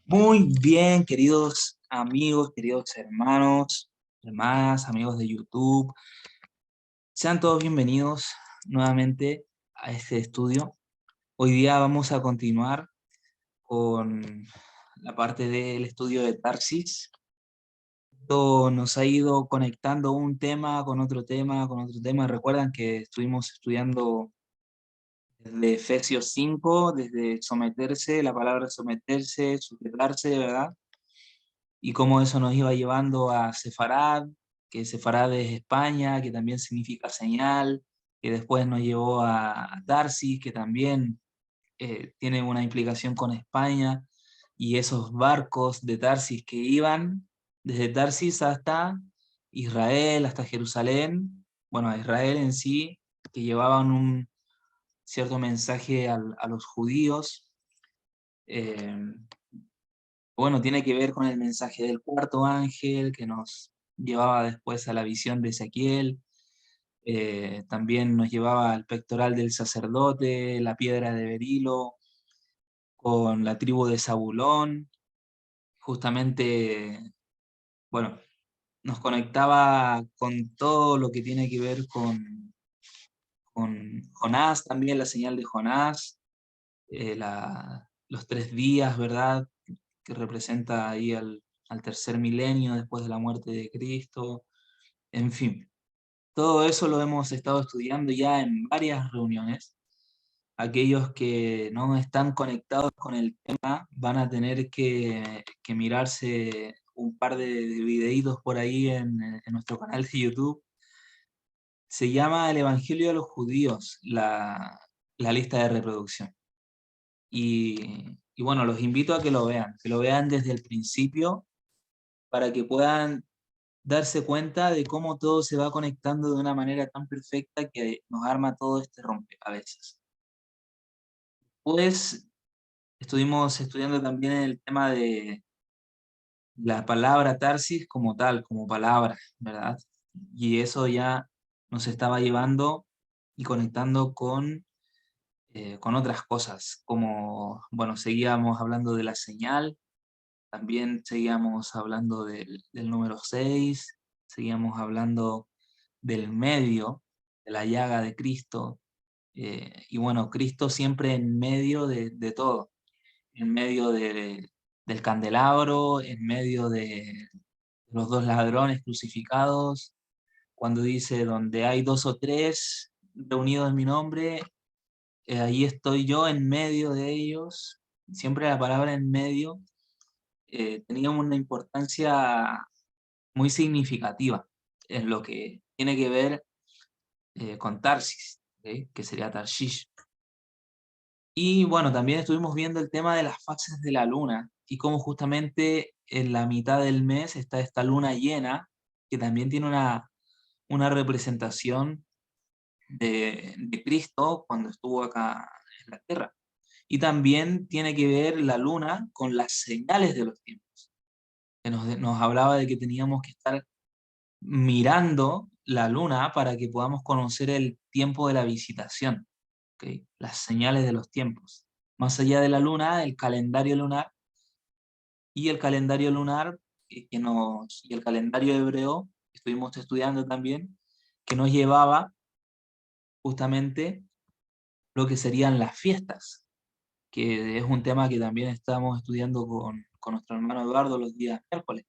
Muy bien, queridos amigos, queridos hermanos, hermanas, amigos de YouTube. Sean todos bienvenidos nuevamente a este estudio. Hoy día vamos a continuar con la parte del estudio de Tarsis. Esto nos ha ido conectando un tema con otro tema, con otro tema. Recuerdan que estuvimos estudiando desde Efesios 5, desde someterse, la palabra someterse, sujetarse, ¿verdad? Y cómo eso nos iba llevando a Sefarad, que Sefarad es España, que también significa señal, que después nos llevó a Tarsis, que también tiene una implicación con España, y esos barcos de Tarsis que iban desde Tarsis hasta Israel, hasta Jerusalén, bueno, a Israel en sí, que llevaban un cierto mensaje a los judíos. eh, Bueno, tiene que ver con el mensaje del cuarto ángel que nos llevaba después a la visión de Ezequiel. También nos llevaba al pectoral del sacerdote, la piedra de Berilo, con la tribu de Zabulón. Justamente, bueno, nos conectaba con todo lo que tiene que ver con Jonás, también la señal de Jonás, los 3 días, ¿verdad? Que representa ahí al tercer milenio después de la muerte de Cristo. En fin, todo eso lo hemos estado estudiando ya en varias reuniones. Aquellos que no están conectados con el tema van a tener que mirarse un par de videitos por ahí en nuestro canal de YouTube. Se llama El Evangelio de los Judíos, la lista de reproducción. Y bueno, los invito a que lo vean desde el principio para que puedan darse cuenta de cómo todo se va conectando de una manera tan perfecta que nos arma todo este rompecabezas. Pues estuvimos estudiando también el tema de la palabra Tarsis como tal, como palabra, ¿verdad? Y eso ya nos estaba llevando y conectando con otras cosas, como, bueno, seguíamos hablando de la señal. También seguíamos hablando del número 6, seguíamos hablando del medio, de la llaga de Cristo, y bueno, Cristo siempre en medio de todo, en medio del candelabro, en medio de los dos ladrones crucificados, cuando dice, donde hay dos o tres reunidos en mi nombre, ahí estoy yo en medio de ellos. Siempre la palabra en medio tenía una importancia muy significativa en lo que tiene que ver con Tarsis, ¿ok? Que sería Tarshish. Y bueno, también estuvimos viendo el tema de las fases de la luna y cómo justamente en la mitad del mes está esta luna llena, que también tiene una representación de Cristo cuando estuvo acá en la tierra. Y también tiene que ver la luna con las señales de los tiempos, que nos hablaba de que teníamos que estar mirando la luna para que podamos conocer el tiempo de la visitación, ¿ok? Las señales de los tiempos. Más allá de la luna, el calendario lunar y el calendario lunar y el calendario hebreo, que estuvimos estudiando también, que nos llevaba justamente lo que serían las fiestas, que es un tema que también estamos estudiando con nuestro hermano Eduardo los días miércoles.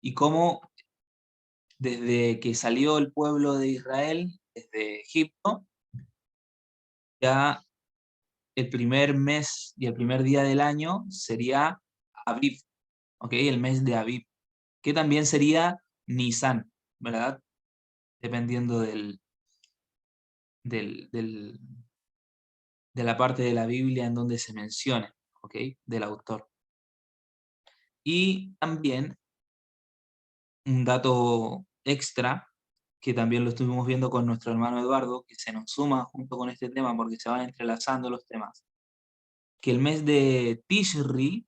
Y cómo desde que salió el pueblo de Israel, desde Egipto, ya el primer mes y el primer día del año sería Aviv, ¿ok? El mes de Aviv, que también sería Nisan, ¿verdad? Dependiendo del, del- de la parte de la Biblia en donde se mencione, ¿ok? Del autor. Y también un dato extra, que también lo estuvimos viendo con nuestro hermano Eduardo, que se nos suma junto con este tema porque se van entrelazando los temas, que el mes de Tishri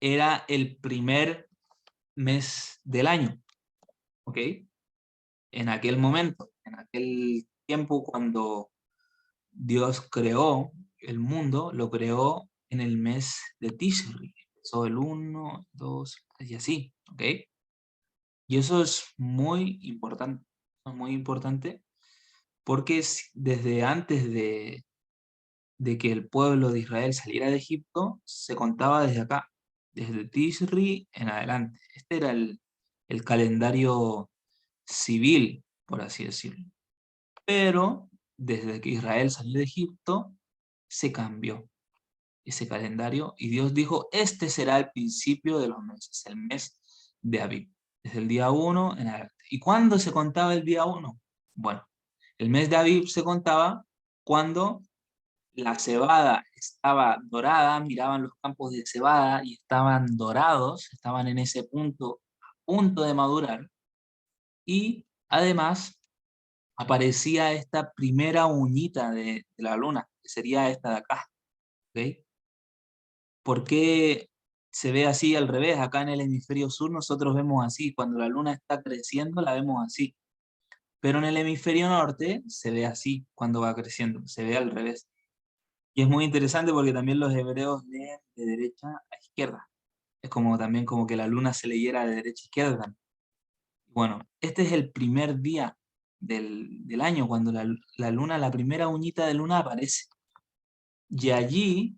era el primer mes del año, ¿ok? En aquel momento, en aquel tiempo cuando Dios creó el mundo, lo creó en el mes de Tishri. pasó el 1, 2, y así, ¿ok? Y eso es muy importante, porque desde antes de que el pueblo de Israel saliera de Egipto, se contaba desde acá, desde Tisri en adelante. Este era el calendario civil, por así decirlo. Pero desde que Israel salió de Egipto, se cambió ese calendario y Dios dijo, este será el principio de los meses, el mes de Abib, desde el día 1 en adelante. ¿Y cuándo se contaba el día 1? Bueno, el mes de Abib se contaba cuando la cebada estaba dorada, miraban los campos de cebada y estaban dorados, estaban en ese punto, a punto de madurar, y además aparecía esta primera uñita de la luna, que sería esta de acá, ¿ok? ¿Por qué se ve así al revés? Acá en el hemisferio sur nosotros vemos así, cuando la luna está creciendo la vemos así, pero en el hemisferio norte se ve así cuando va creciendo, se ve al revés. Y es muy interesante porque también los hebreos leen de derecha a izquierda. Es como también como que la luna se leyera de derecha a izquierda. Bueno, este es el primer día del año, cuando la luna, la primera uñita de luna aparece. Y allí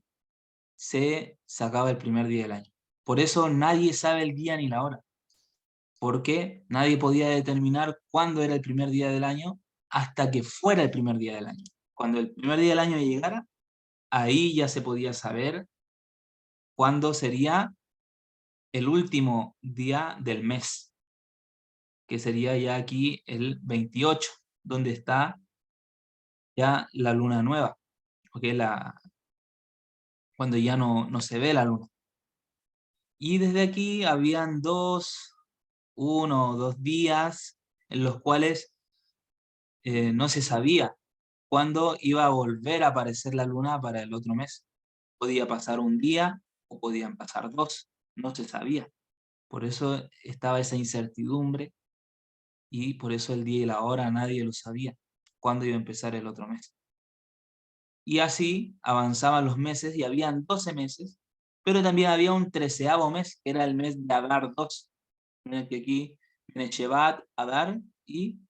se sacaba el primer día del año. Por eso nadie sabe el día ni la hora, porque nadie podía determinar cuándo era el primer día del año hasta que fuera el primer día del año. Cuando el primer día del año llegara, ahí ya se podía saber cuándo sería el último día del mes, que sería ya aquí el 28, donde está ya la luna nueva, porque cuando ya no se ve la luna. Y desde aquí habían 1 o 2 días en los cuales no se sabía cuándo iba a volver a aparecer la luna para el otro mes. Podía pasar un día o podían pasar 2, no se sabía. Por eso estaba esa incertidumbre y por eso el día y la hora nadie lo sabía, cuándo iba a empezar el otro mes. Y así avanzaban los meses y habían 12 meses, pero también había un 13º mes, que era el mes de Adar 2. Miren que aquí viene Shevat, Adar, y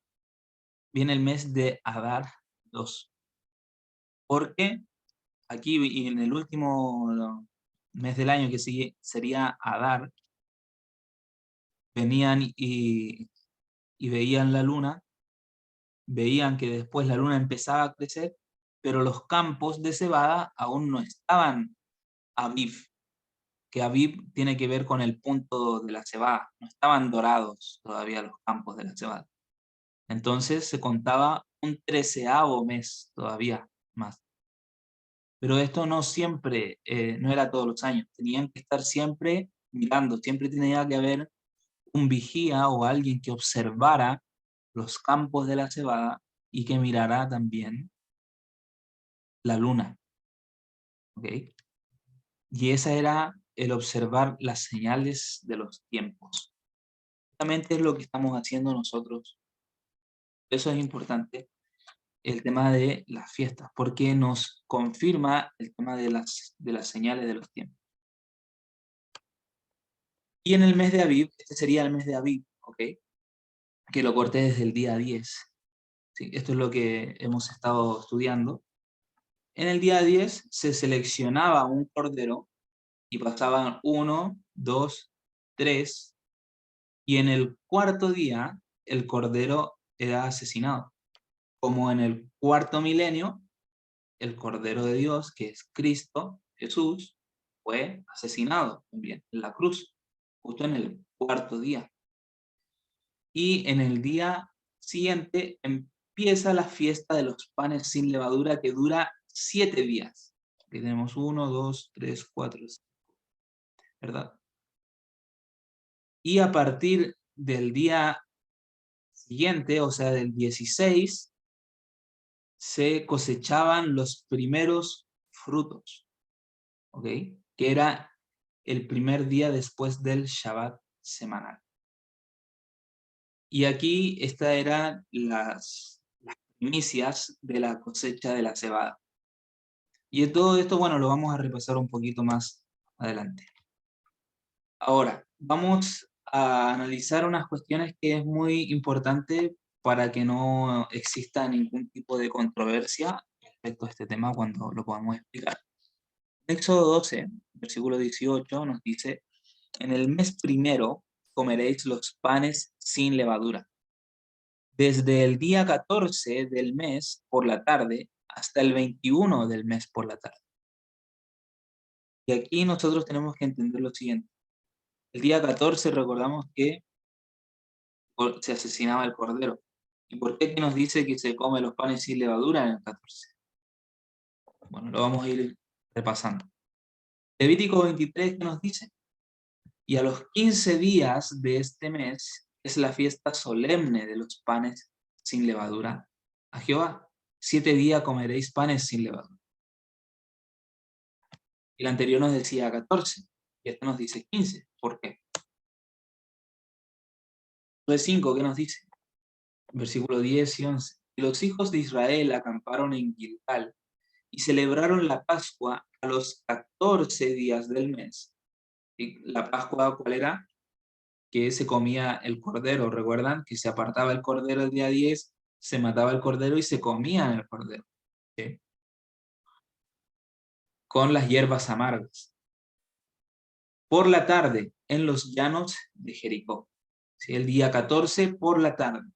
viene el mes de Adar 2. Porque aquí y en el último mes del año, que sigue, sería Adar, venían y veían la luna, veían que después la luna empezaba a crecer, pero los campos de cebada aún no estaban Aviv, que Aviv tiene que ver con el punto de la cebada, no estaban dorados todavía los campos de la cebada. Entonces se contaba un 13º mes todavía más. Pero esto no siempre, no era todos los años, tenían que estar siempre mirando, siempre tenía que haber un vigía o alguien que observara los campos de la cebada y que mirara también la luna, ¿ok? Y esa era el observar las señales de los tiempos. Justamente es lo que estamos haciendo nosotros. Eso es importante, el tema de las fiestas, porque nos confirma el tema de las señales de los tiempos. Y en el mes de Aviv, este sería el mes de Aviv, ¿ok? Que lo corté desde el día 10. ¿Sí? Esto es lo que hemos estado estudiando. En el día 10 se seleccionaba un cordero y pasaban 1, 2, 3, y en el cuarto día el cordero era asesinado. Como en el cuarto milenio, el Cordero de Dios, que es Cristo, Jesús, fue asesinado también en la cruz, justo en el cuarto día. Y en el día siguiente empieza la fiesta de los panes sin levadura, que dura 7 días. Aquí tenemos 1, 2, 3, 4, ¿verdad? Y a partir del día siguiente, o sea, del 16, se cosechaban los primeros frutos, ¿ok? Que era el primer día después del Shabbat semanal. Y aquí estas eran las primicias de la cosecha de la cebada. Y de todo esto, bueno, lo vamos a repasar un poquito más adelante. Ahora, vamos a analizar unas cuestiones que es muy importante para que no exista ningún tipo de controversia respecto a este tema cuando lo podamos explicar. Éxodo 12, versículo 18 nos dice: en el mes primero comeréis los panes sin levadura. Desde el día 14 del mes por la tarde hasta el 21 del mes por la tarde. Y aquí nosotros tenemos que entender lo siguiente. El día 14 recordamos que se asesinaba el cordero. ¿Y por qué aquí nos dice que se come los panes sin levadura en el 14? Bueno, lo vamos a ir repasando. Levítico 23, ¿qué nos dice? Y a los 15 días de este mes es la fiesta solemne de los panes sin levadura a Jehová. 7 días comeréis panes sin levadura. Y el anterior nos decía 14, y este nos dice 15. ¿Por qué? Entonces 5, ¿qué nos dice? Versículo 10 y 11. Y los hijos de Israel acamparon en Gilgal y celebraron la Pascua a los 14 días del mes. ¿Y la Pascua cuál era? Que se comía el cordero, ¿recuerdan? Que se apartaba el cordero el día 10, se mataba el cordero y se comía el cordero, ¿sí? Con las hierbas amargas. Por la tarde, en los llanos de Jericó, ¿sí? El día 14 por la tarde.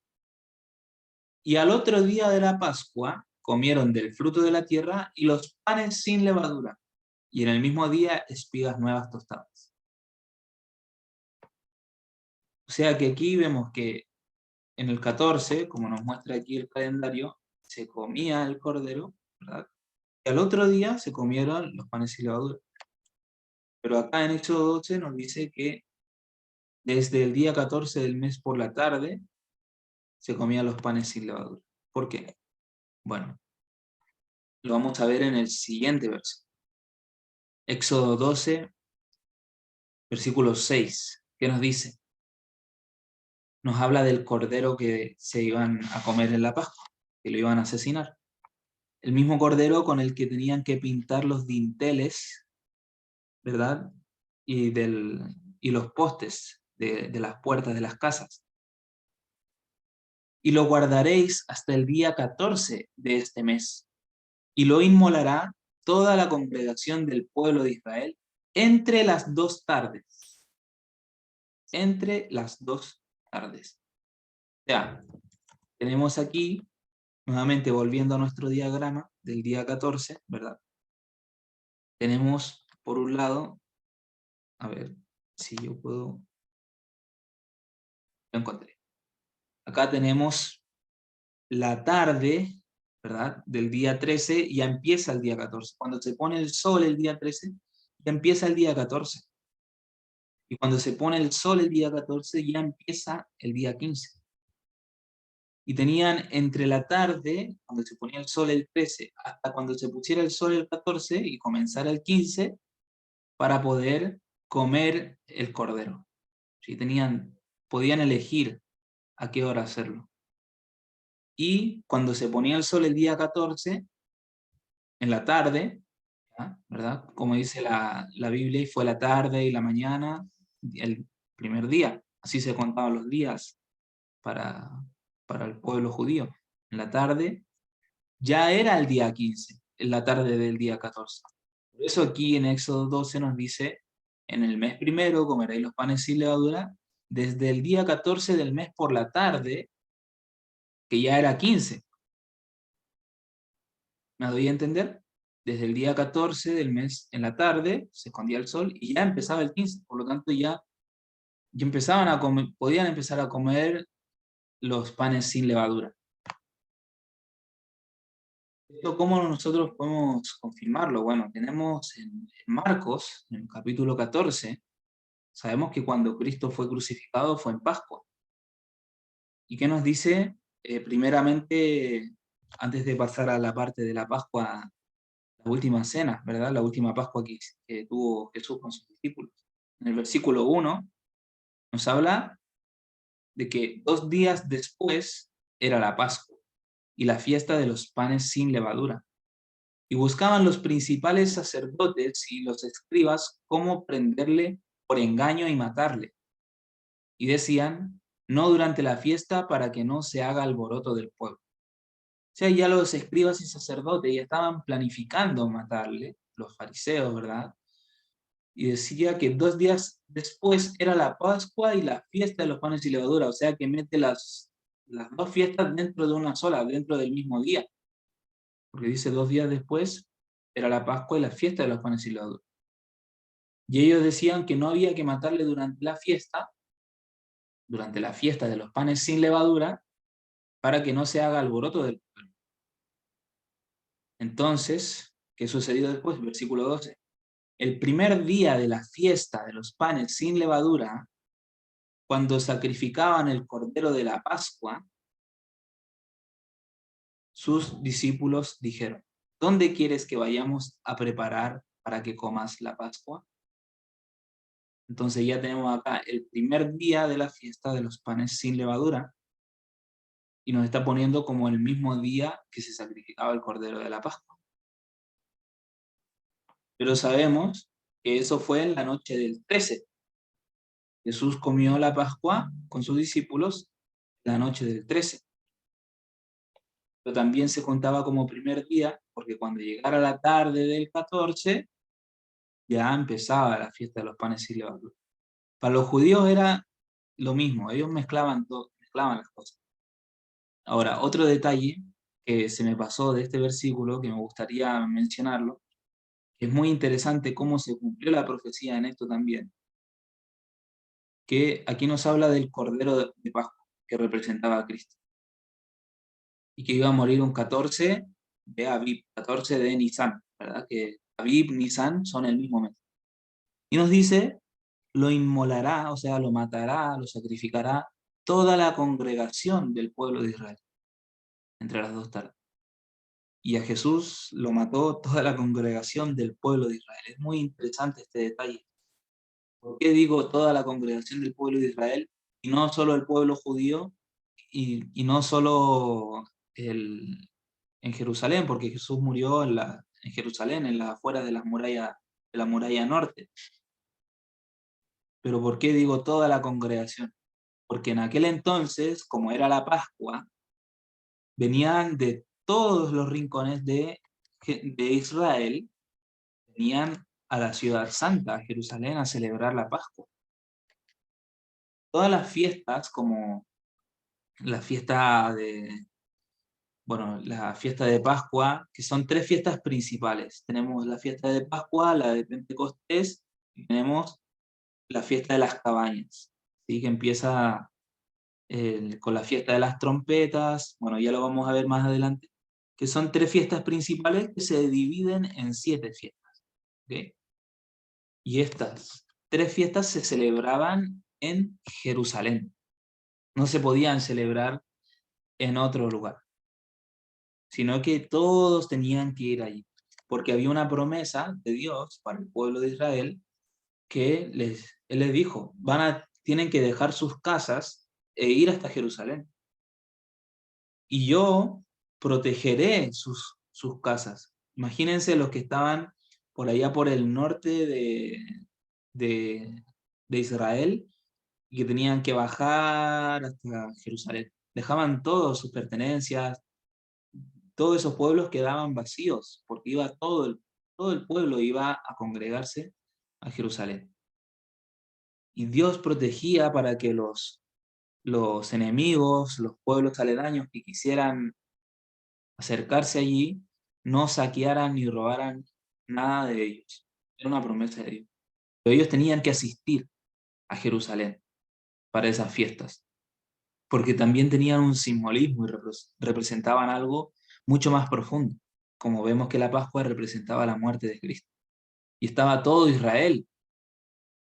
Y al otro día de la Pascua comieron del fruto de la tierra y los panes sin levadura, y en el mismo día espigas nuevas tostadas. O sea que aquí vemos que en el 14, como nos muestra aquí el calendario, se comía el cordero, ¿verdad? Y al otro día se comieron los panes sin levadura. Pero acá en Éxodo 12 nos dice que desde el día 14 del mes por la tarde se comían los panes sin levadura. ¿Por qué? Bueno, lo vamos a ver en el siguiente verso. Éxodo 12, versículo 6. ¿Qué nos dice? Nos habla del cordero que se iban a comer en la Pascua, que lo iban a asesinar. El mismo cordero con el que tenían que pintar los dinteles, ¿verdad? Y los postes de las puertas de las casas. Y lo guardaréis hasta el día 14 de este mes, y lo inmolará toda la congregación del pueblo de Israel entre las 2 tardes. Entre las 2 tardes. Ya, tenemos aquí, nuevamente volviendo a nuestro diagrama del día 14, ¿verdad? Tenemos, por un lado, a ver si yo puedo, lo encontré. Acá tenemos la tarde, ¿verdad? Del día 13, ya empieza el día 14. Cuando se pone el sol el día 13, ya empieza el día 14. Y cuando se pone el sol el día 14, ya empieza el día 15. Y tenían entre la tarde, cuando se ponía el sol el 13, hasta cuando se pusiera el sol el 14 y comenzara el 15, para poder comer el cordero. ¿Sí? Podían elegir a qué hora hacerlo. Y cuando se ponía el sol el día 14, en la tarde, ¿verdad? Como dice la Biblia, y fue la tarde y la mañana, el primer día. Así se contaban los días para, para el pueblo judío. En la tarde ya era el día 15, en la tarde del día 14. Por eso aquí en Éxodo 12 nos dice: en el mes primero comeréis los panes sin levadura, desde el día 14 del mes por la tarde, que ya era 15. ¿Me doy a entender? Desde el día 14 del mes en la tarde se escondía el sol y ya empezaba el 15. Por lo tanto ya empezaban a comer, podían empezar a comer los panes sin levadura. ¿Esto cómo nosotros podemos confirmarlo? Bueno, tenemos en Marcos, en el capítulo 14, sabemos que cuando Cristo fue crucificado fue en Pascua. ¿Y qué nos dice? Primeramente, antes de pasar a la parte de la Pascua, la última cena, ¿verdad? La última Pascua que tuvo Jesús con sus discípulos. En el versículo 1 nos habla de que 2 días después era la Pascua y la fiesta de los panes sin levadura. Y buscaban los principales sacerdotes y los escribas cómo prenderle por engaño y matarle. Y decían, no durante la fiesta para que no se haga alboroto del pueblo. O sea, ya los escribas y sacerdotes ya estaban planificando matarle, los fariseos, ¿verdad? Y decía que 2 días después era la Pascua y la fiesta de los panes y levadura, o sea que mete las dos fiestas dentro de una sola, dentro del mismo día, porque dice 2 días después era la Pascua y la fiesta de los panes y levadura. Y ellos decían que no había que matarle durante la fiesta de los panes sin levadura, para que no se haga alboroto del pueblo. Entonces, ¿qué sucedió después? Versículo 12. El primer día de la fiesta de los panes sin levadura, cuando sacrificaban el cordero de la Pascua, sus discípulos dijeron, ¿dónde quieres que vayamos a preparar para que comas la Pascua? Entonces ya tenemos acá el primer día de la fiesta de los panes sin levadura, y nos está poniendo como el mismo día que se sacrificaba el cordero de la Pascua. Pero sabemos que eso fue en la noche del 13. Jesús comió la Pascua con sus discípulos la noche del 13. Pero también se contaba como primer día, porque cuando llegara la tarde del 14, ya empezaba la fiesta de los panes sin levadura. Para los judíos era lo mismo, ellos mezclaban todo, mezclaban las cosas. Ahora, otro detalle que se me pasó de este versículo, que me gustaría mencionarlo, que es muy interesante cómo se cumplió la profecía en esto también, que aquí nos habla del Cordero de Pascua, que representaba a Cristo, y que iba a morir un 14 de Aviv, 14 de Nisan, ¿verdad? Que Aviv, Nisan son el mismo mes. Y nos dice, lo inmolará, o sea, lo matará, lo sacrificará toda la congregación del pueblo de Israel, entre las dos tardes. Y a Jesús lo mató toda la congregación del pueblo de Israel. Es muy interesante este detalle. ¿Por qué digo toda la congregación del pueblo de Israel y no solo el pueblo judío y no solo en Jerusalén? Porque Jesús murió en Jerusalén, en las afueras de la muralla norte. Pero ¿por qué digo toda la congregación? Porque en aquel entonces, como era la Pascua, venían de todos los rincones de Israel, venían a la ciudad santa, a Jerusalén, a celebrar la Pascua. Todas las fiestas, como la fiesta la fiesta de Pascua, que son 3 fiestas principales. Tenemos la fiesta de Pascua, la de Pentecostés, y tenemos la fiesta de las cabañas, ¿sí? Que empieza con la fiesta de las trompetas, bueno, ya lo vamos a ver más adelante, que son 3 fiestas principales que se dividen en 7 fiestas. ¿Okay? Y estas 3 fiestas se celebraban en Jerusalén, no se podían celebrar en otro lugar, sino que todos tenían que ir allí, porque había una promesa de Dios para el pueblo de Israel que Él les dijo, tienen que dejar sus casas e ir hasta Jerusalén. Y yo protegeré sus casas. Imagínense los que estaban por allá por el norte de, de Israel y que tenían que bajar hasta Jerusalén. Dejaban todas sus pertenencias, todos esos pueblos quedaban vacíos, porque iba todo el pueblo iba a congregarse a Jerusalén. Y Dios protegía para que los enemigos, los pueblos aledaños que quisieran acercarse allí, no saquearan ni robaran nada de ellos. Era una promesa de Dios. Pero ellos tenían que asistir a Jerusalén para esas fiestas, porque también tenían un simbolismo y representaban algo mucho más profundo, como vemos que la Pascua representaba la muerte de Cristo. Y estaba todo Israel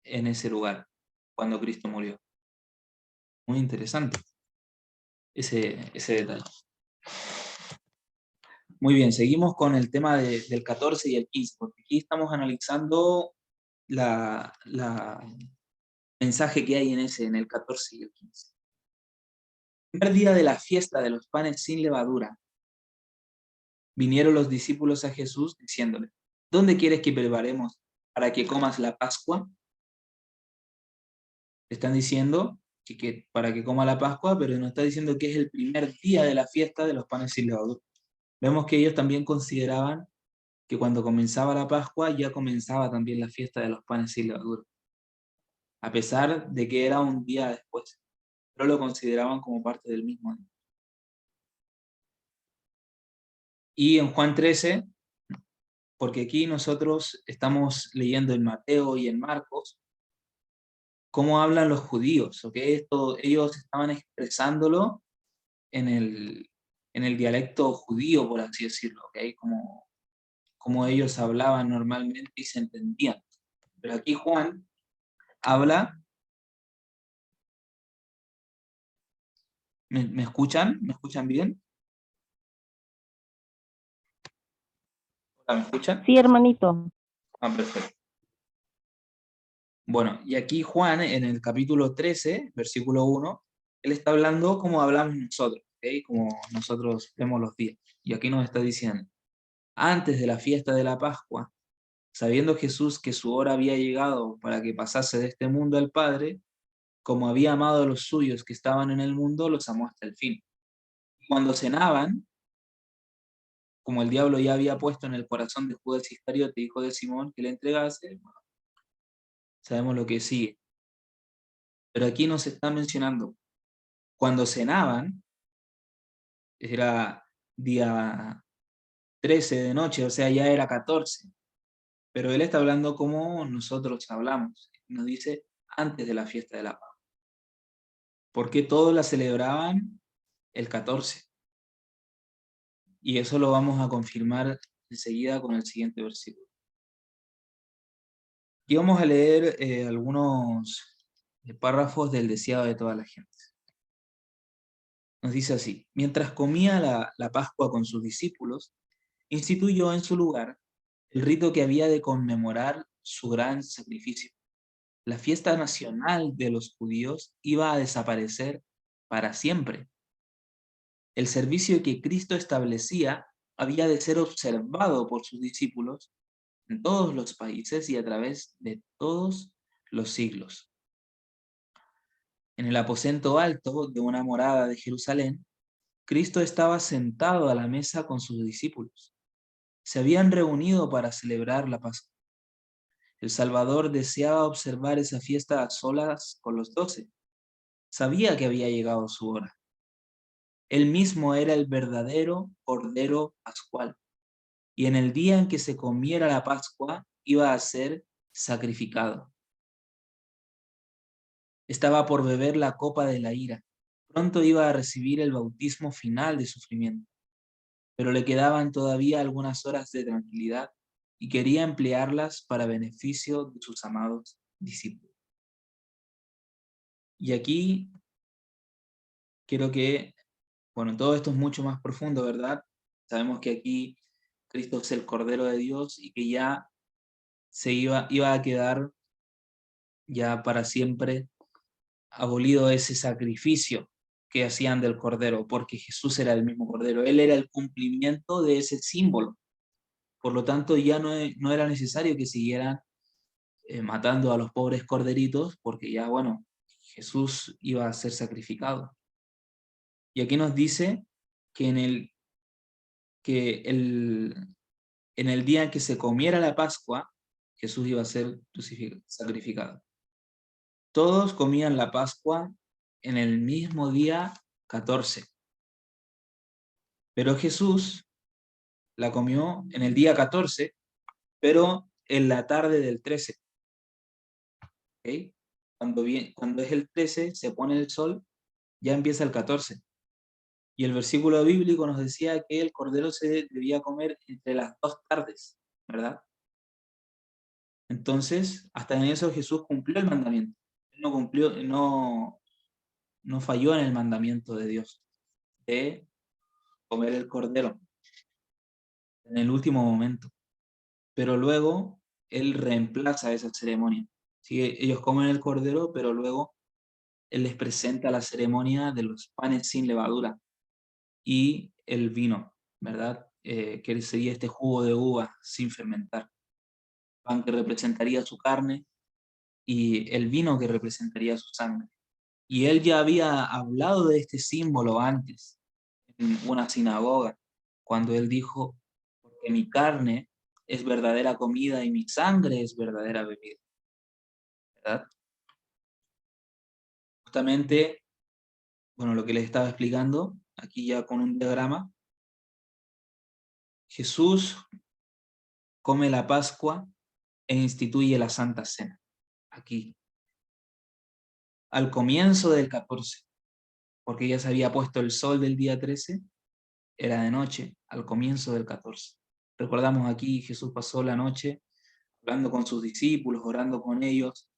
en ese lugar cuando Cristo murió. Muy interesante ese detalle. Muy bien, seguimos con el tema del 14 y el 15, porque aquí estamos analizando la mensaje que hay en el 14 y el 15. El primer día de la fiesta de los panes sin levadura, vinieron los discípulos a Jesús diciéndole, ¿dónde quieres que preparemos para que comas la Pascua? están diciendo que para que coma la Pascua, pero nos está diciendo que es el primer día de la fiesta de los panes sin levadura. Vemos que ellos también consideraban que cuando comenzaba la Pascua ya comenzaba también la fiesta de los panes sin levadura, a pesar de que era un día después, pero lo consideraban como parte del mismo día. Y en Juan 13, porque aquí nosotros estamos leyendo en Mateo y en Marcos, cómo hablan los judíos, ¿ok? Esto, ellos estaban expresándolo en el dialecto judío, por así decirlo, ¿ok? Como ellos hablaban normalmente y se entendían. Pero aquí Juan habla, ¿me escuchan? ¿Me escuchan bien? ¿Me escuchan? Sí, hermanito. Ah, perfecto. Bueno, y aquí Juan, en el capítulo 13, versículo 1, él está hablando como hablamos nosotros, ¿ok? Como nosotros vemos los días. Y aquí nos está diciendo, antes de la fiesta de la Pascua, sabiendo Jesús que su hora había llegado para que pasase de este mundo al Padre, como había amado a los suyos que estaban en el mundo, los amó hasta el fin. Cuando cenaban, como el diablo ya había puesto en el corazón de Judas Iscariote, hijo de Simón, que le entregase, bueno, sabemos lo que sigue. Pero aquí nos está mencionando, cuando cenaban, era día 13 de noche, o sea, ya era 14, pero él está hablando como nosotros hablamos, nos dice antes de la fiesta de la Pascua, porque todos la celebraban el 14, y eso lo vamos a confirmar enseguida con el siguiente versículo. Y vamos a leer algunos párrafos del deseado de toda la gente. Nos dice así, mientras comía la Pascua con sus discípulos, instituyó en su lugar el rito que había de conmemorar su gran sacrificio. La fiesta nacional de los judíos iba a desaparecer para siempre. El servicio que Cristo establecía había de ser observado por sus discípulos en todos los países y a través de todos los siglos. En el aposento alto de una morada de Jerusalén, Cristo estaba sentado a la mesa con sus discípulos. Se habían reunido para celebrar la Pascua. El Salvador deseaba observar esa fiesta a solas con los 12. Sabía que había llegado su hora. Él mismo era el verdadero Cordero Pascual, y en el día en que se comiera la Pascua iba a ser sacrificado. Estaba por beber la copa de la ira. Pronto iba a recibir el bautismo final de sufrimiento, pero le quedaban todavía algunas horas de tranquilidad y quería emplearlas para beneficio de sus amados discípulos. Y aquí quiero que, bueno, todo esto es mucho más profundo, ¿verdad? Sabemos que aquí Cristo es el Cordero de Dios y que ya iba a quedar ya para siempre abolido ese sacrificio que hacían del Cordero, porque Jesús era el mismo Cordero, Él era el cumplimiento de ese símbolo. Por lo tanto, ya no era necesario que siguieran matando a los pobres corderitos, porque ya, bueno, Jesús iba a ser sacrificado. Y aquí nos dice que en el día en que se comiera la Pascua, Jesús iba a ser sacrificado. Todos comían la Pascua en el mismo día 14. Pero Jesús la comió en el día 14, pero en la tarde del 13. ¿Okay? Cuando es el 13, se pone el sol, ya empieza el 14. Y el versículo bíblico nos decía que el cordero se debía comer entre las 2 tardes, ¿verdad? Entonces, hasta en eso Jesús cumplió el mandamiento. Él no falló en el mandamiento de Dios de comer el cordero en el último momento. Pero luego Él reemplaza esa ceremonia. ¿Sí? Ellos comen el cordero, pero luego Él les presenta la ceremonia de los panes sin levadura y el vino, ¿verdad? Que sería este jugo de uva sin fermentar. Pan que representaría su carne y el vino que representaría su sangre. Y él ya había hablado de este símbolo antes, en una sinagoga, cuando él dijo, porque mi carne es verdadera comida y mi sangre es verdadera bebida, ¿verdad? Justamente, bueno, lo que les estaba explicando, aquí ya con un diagrama, Jesús come la Pascua e instituye la Santa Cena, aquí, al comienzo del 14, porque ya se había puesto el sol del día 13, era de noche, al comienzo del 14. Recordamos aquí, Jesús pasó la noche hablando con sus discípulos, orando con ellos,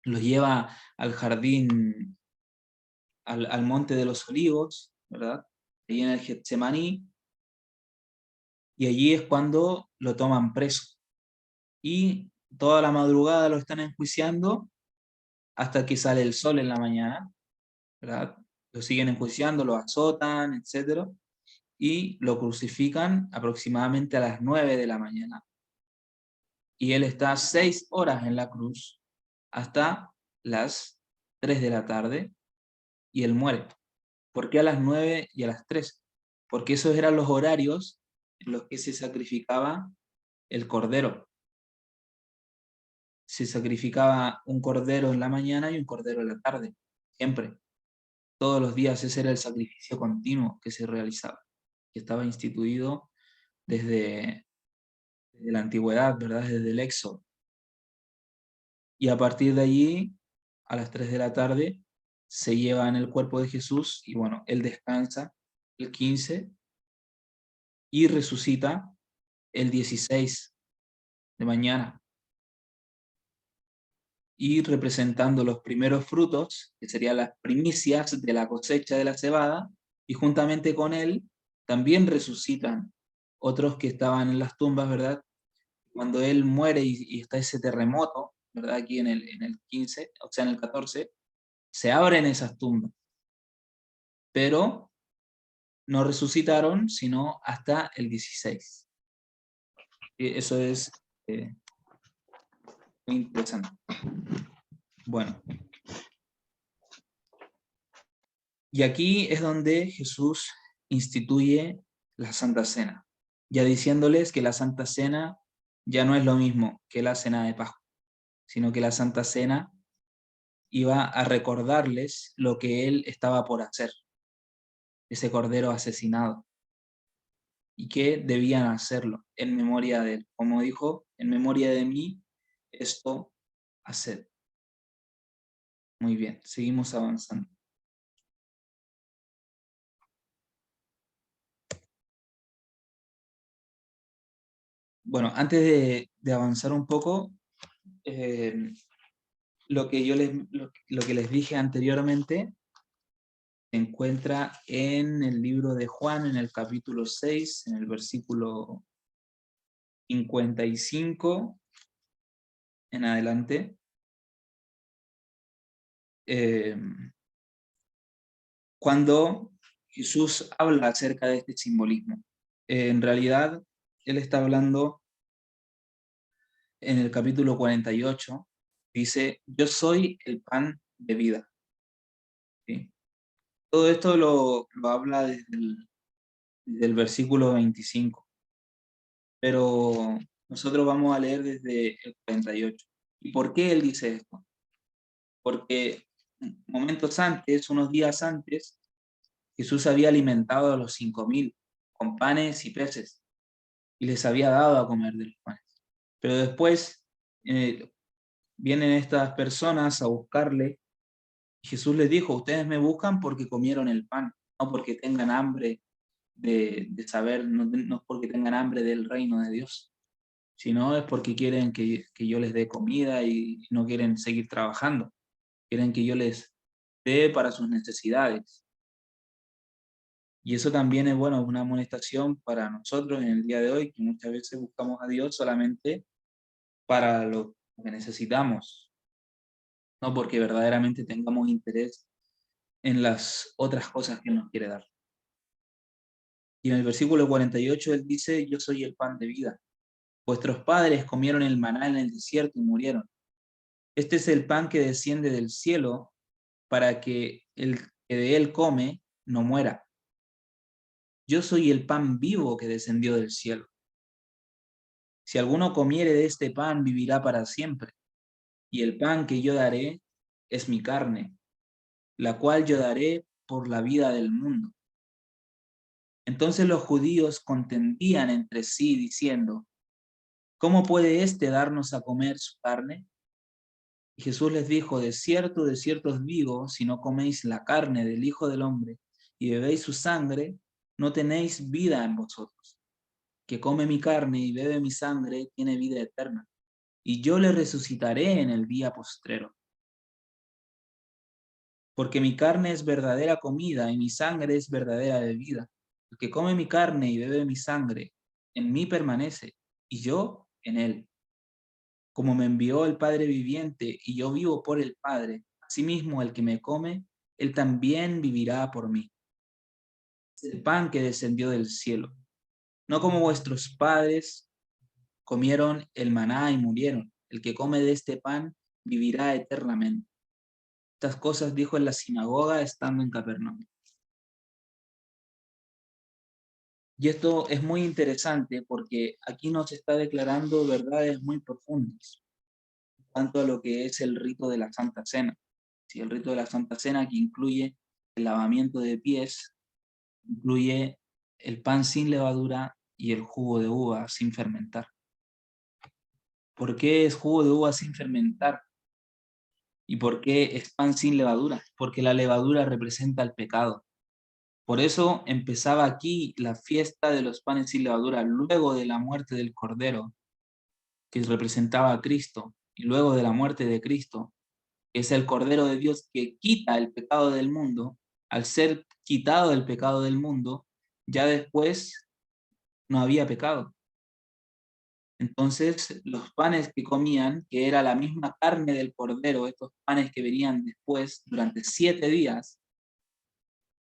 los lleva al jardín, al monte de los olivos, ¿verdad? Allí en el Getsemaní, y allí es cuando lo toman preso. Y toda la madrugada lo están enjuiciando hasta que sale el sol en la mañana, ¿verdad? Lo siguen enjuiciando, lo azotan, etc. Y lo crucifican aproximadamente a las 9 de la mañana. Y él está 6 horas en la cruz hasta las 3 de la tarde y él muere. ¿Por qué a las 9 y a las 3? Porque esos eran los horarios en los que se sacrificaba el cordero. Se sacrificaba un cordero en la mañana y un cordero en la tarde, siempre. Todos los días ese era el sacrificio continuo que se realizaba, que estaba instituido desde la antigüedad, ¿verdad? Desde el Éxodo. Y a partir de allí, a las 3 de la tarde, se llevan el cuerpo de Jesús y bueno, él descansa el 15 y resucita el 16 de mañana. Y representando los primeros frutos, que serían las primicias de la cosecha de la cebada, y juntamente con él también resucitan otros que estaban en las tumbas, ¿verdad? Cuando él muere y está ese terremoto, ¿verdad? Aquí en el 15, o sea, en el 14, se abren esas tumbas, pero no resucitaron sino hasta el 16. Y eso es muy interesante. Bueno, y aquí es donde Jesús instituye la Santa Cena, ya diciéndoles que la Santa Cena ya no es lo mismo que la Cena de Pascua, sino que la Santa Cena iba a recordarles lo que él estaba por hacer, ese cordero asesinado, y que debían hacerlo en memoria de él. Como dijo, en memoria de mí, esto haced. Muy bien, seguimos avanzando. Bueno, antes de avanzar un poco, lo que lo que les dije anteriormente se encuentra en el libro de Juan, en el capítulo 6, en el versículo 55 en adelante. Eh, cuando Jesús habla acerca de este simbolismo. En realidad, él está hablando en el capítulo 48, dice, yo soy el pan de vida. ¿Sí? Todo esto lo habla desde el versículo 25, pero nosotros vamos a leer desde el 48. ¿Y por qué él dice esto? Porque momentos antes, unos días antes, Jesús había alimentado a los 5.000 con panes y peces y les había dado a comer de los panes. Pero después eh, vienen estas personas a buscarle y Jesús les dijo, ustedes me buscan porque comieron el pan, no porque tengan hambre de saber, no es porque tengan hambre del reino de Dios, sino es porque quieren que yo les dé comida y no quieren seguir trabajando, quieren que yo les dé para sus necesidades. Y eso también es, bueno, una amonestación para nosotros en el día de hoy, que muchas veces buscamos a Dios solamente para lo que necesitamos, no porque verdaderamente tengamos interés en las otras cosas que nos quiere dar. Y en el versículo 48 él dice, yo soy el pan de vida. Vuestros padres comieron el maná en el desierto y murieron. Este es el pan que desciende del cielo para que el que de él come no muera. Yo soy el pan vivo que descendió del cielo. Si alguno comiere de este pan, vivirá para siempre. Y el pan que yo daré es mi carne, la cual yo daré por la vida del mundo. Entonces los judíos contendían entre sí, diciendo, ¿cómo puede éste darnos a comer su carne? Y Jesús les dijo, de cierto os digo, si no coméis la carne del Hijo del Hombre y bebéis su sangre, no tenéis vida en vosotros. Que come mi carne y bebe mi sangre tiene vida eterna, y yo le resucitaré en el día postrero. Porque mi carne es verdadera comida y mi sangre es verdadera bebida. El que come mi carne y bebe mi sangre, en mí permanece, y yo en él. Como me envió el Padre viviente y yo vivo por el Padre, asimismo el que me come, él también vivirá por mí. Es el pan que descendió del cielo. No como vuestros padres comieron el maná y murieron. El que come de este pan vivirá eternamente. Estas cosas dijo en la sinagoga estando en Capernaum. Y esto es muy interesante porque aquí nos está declarando verdades muy profundas, tanto a lo que es el rito de la Santa Cena. Si el rito de la Santa Cena, que incluye el lavamiento de pies, incluye el pan sin levadura y el jugo de uva sin fermentar. ¿Por qué es jugo de uva sin fermentar? ¿Y por qué es pan sin levadura? Porque la levadura representa el pecado. Por eso empezaba aquí la fiesta de los panes sin levadura, luego de la muerte del Cordero, que representaba a Cristo, y luego de la muerte de Cristo, que es el Cordero de Dios que quita el pecado del mundo. Al ser quitado el pecado del mundo, ya después no había pecado. Entonces, los panes que comían, que era la misma carne del Cordero, estos panes que venían después durante 7 días,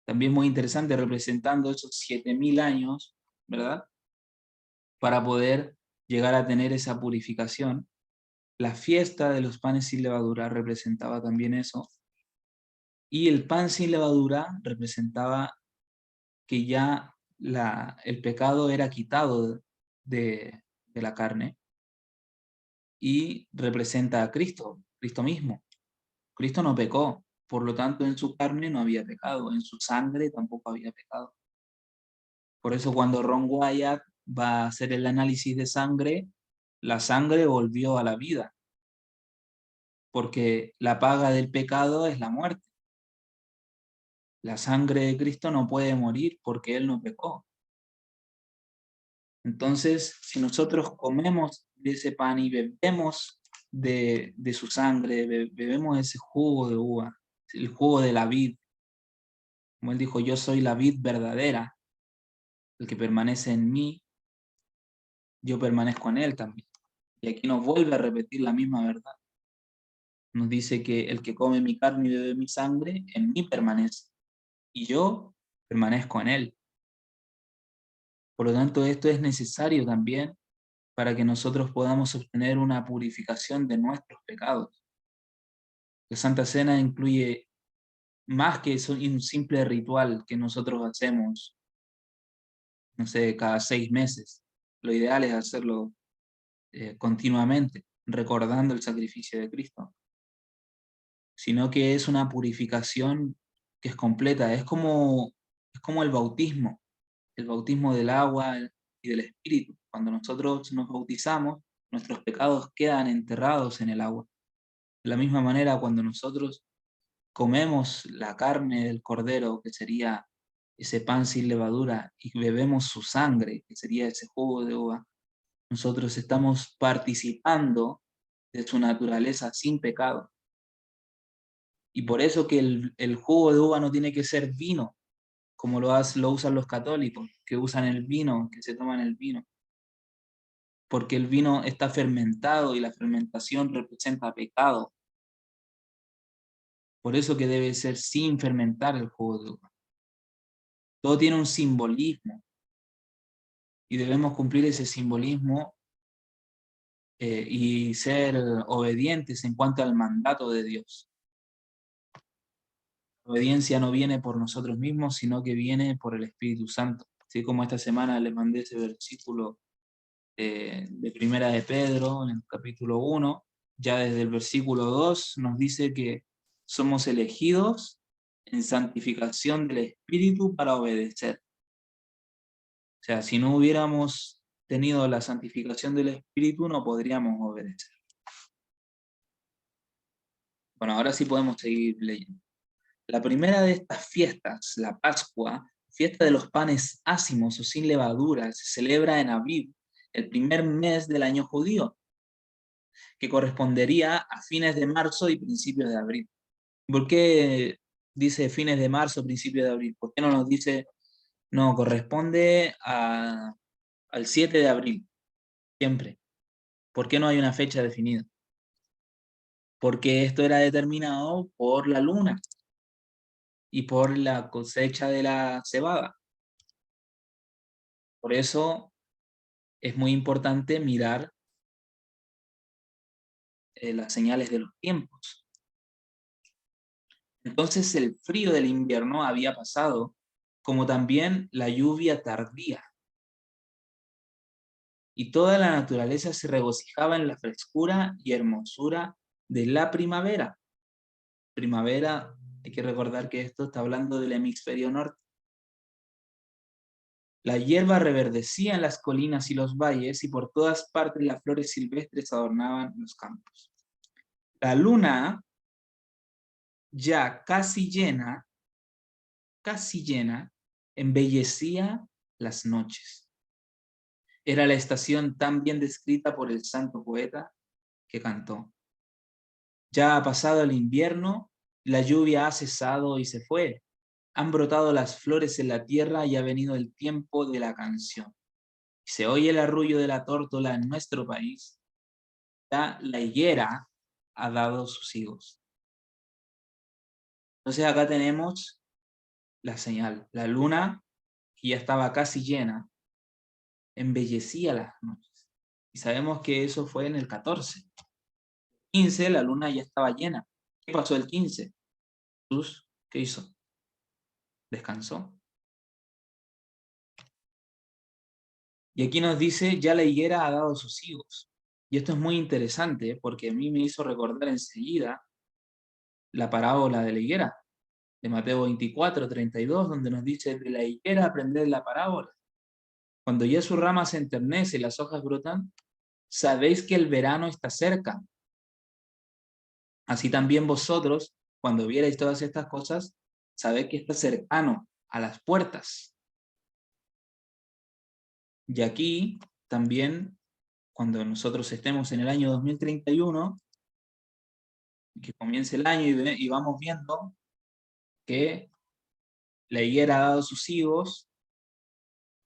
también muy interesante, representando esos 7000 años, ¿verdad? Para poder llegar a tener esa purificación. La fiesta de los panes sin levadura representaba también eso. Y el pan sin levadura representaba que ya el pecado era quitado de la carne y representa a Cristo, Cristo mismo. Cristo no pecó, por lo tanto en su carne no había pecado, en su sangre tampoco había pecado. Por eso cuando Ron Wyatt va a hacer el análisis de sangre, la sangre volvió a la vida, porque la paga del pecado es la muerte. La sangre de Cristo no puede morir porque Él no pecó. Entonces, si nosotros comemos de ese pan y bebemos de su sangre, bebemos ese jugo de uva, el jugo de la vid, como Él dijo, yo soy la vid verdadera, el que permanece en mí, yo permanezco en Él también. Y aquí nos vuelve a repetir la misma verdad. Nos dice que el que come mi carne y bebe mi sangre, en mí permanece, y yo permanezco en Él. Por lo tanto, esto es necesario también para que nosotros podamos obtener una purificación de nuestros pecados. La Santa Cena incluye más que un simple ritual que nosotros hacemos, no sé, cada 6 meses. Lo ideal es hacerlo continuamente, recordando el sacrificio de Cristo, sino que es una purificación que es completa, es como el bautismo del agua y del Espíritu. Cuando nosotros nos bautizamos, nuestros pecados quedan enterrados en el agua. De la misma manera, cuando nosotros comemos la carne del Cordero, que sería ese pan sin levadura, y bebemos su sangre, que sería ese jugo de uva, nosotros estamos participando de su naturaleza sin pecado. Y por eso que el jugo de uva no tiene que ser vino, como lo usan los católicos, que usan el vino, que se toman el vino. Porque el vino está fermentado y la fermentación representa pecado. Por eso que debe ser sin fermentar el jugo de uva. Todo tiene un simbolismo y debemos cumplir ese simbolismo y ser obedientes en cuanto al mandato de Dios. La obediencia no viene por nosotros mismos, sino que viene por el Espíritu Santo. Así como esta semana les mandé ese versículo de Primera de Pedro, en el capítulo 1, ya desde el versículo 2 nos dice que somos elegidos en santificación del Espíritu para obedecer. O sea, si no hubiéramos tenido la santificación del Espíritu, no podríamos obedecer. Bueno, ahora sí podemos seguir leyendo. La primera de estas fiestas, la Pascua, fiesta de los panes ácimos o sin levadura, se celebra en Aviv, el primer mes del año judío, que correspondería a fines de marzo y principios de abril. ¿Por qué dice fines de marzo, principios de abril? ¿Por qué no nos dice, no, corresponde al 7 de abril, siempre? ¿Por qué no hay una fecha definida? Porque esto era determinado por la luna y por la cosecha de la cebada. Por eso es muy importante mirar las señales de los tiempos. Entonces el frío del invierno había pasado, como también la lluvia tardía. Y toda la naturaleza se regocijaba en la frescura y hermosura de la primavera. Primavera, hay que recordar que esto está hablando del hemisferio norte. La hierba reverdecía en las colinas y los valles, y por todas partes las flores silvestres adornaban los campos. La luna, ya casi llena, embellecía las noches. Era la estación tan bien descrita por el santo poeta que cantó. Ya ha pasado el invierno, la lluvia ha cesado y se fue. Han brotado las flores en la tierra y ha venido el tiempo de la canción. Se oye el arrullo de la tórtola en nuestro país. Ya la higuera ha dado sus higos. Entonces acá tenemos la señal. La luna, que ya estaba casi llena, embellecía las noches. Y sabemos que eso fue en el 14. 15, la luna ya estaba llena. ¿Qué pasó el 15? Jesús, ¿qué hizo? Descansó. Y aquí nos dice, ya la higuera ha dado sus higos. Y esto es muy interesante porque a mí me hizo recordar enseguida la parábola de la higuera, de Mateo 24:32, donde nos dice, de la higuera aprended la parábola. Cuando ya su rama se enternece y las hojas brotan, sabéis que el verano está cerca. Así también vosotros, cuando vierais todas estas cosas, sabéis que está cercano a las puertas. Y aquí también, cuando nosotros estemos en el año 2031, que comience el año y vamos viendo que la higuera ha dado sus higos,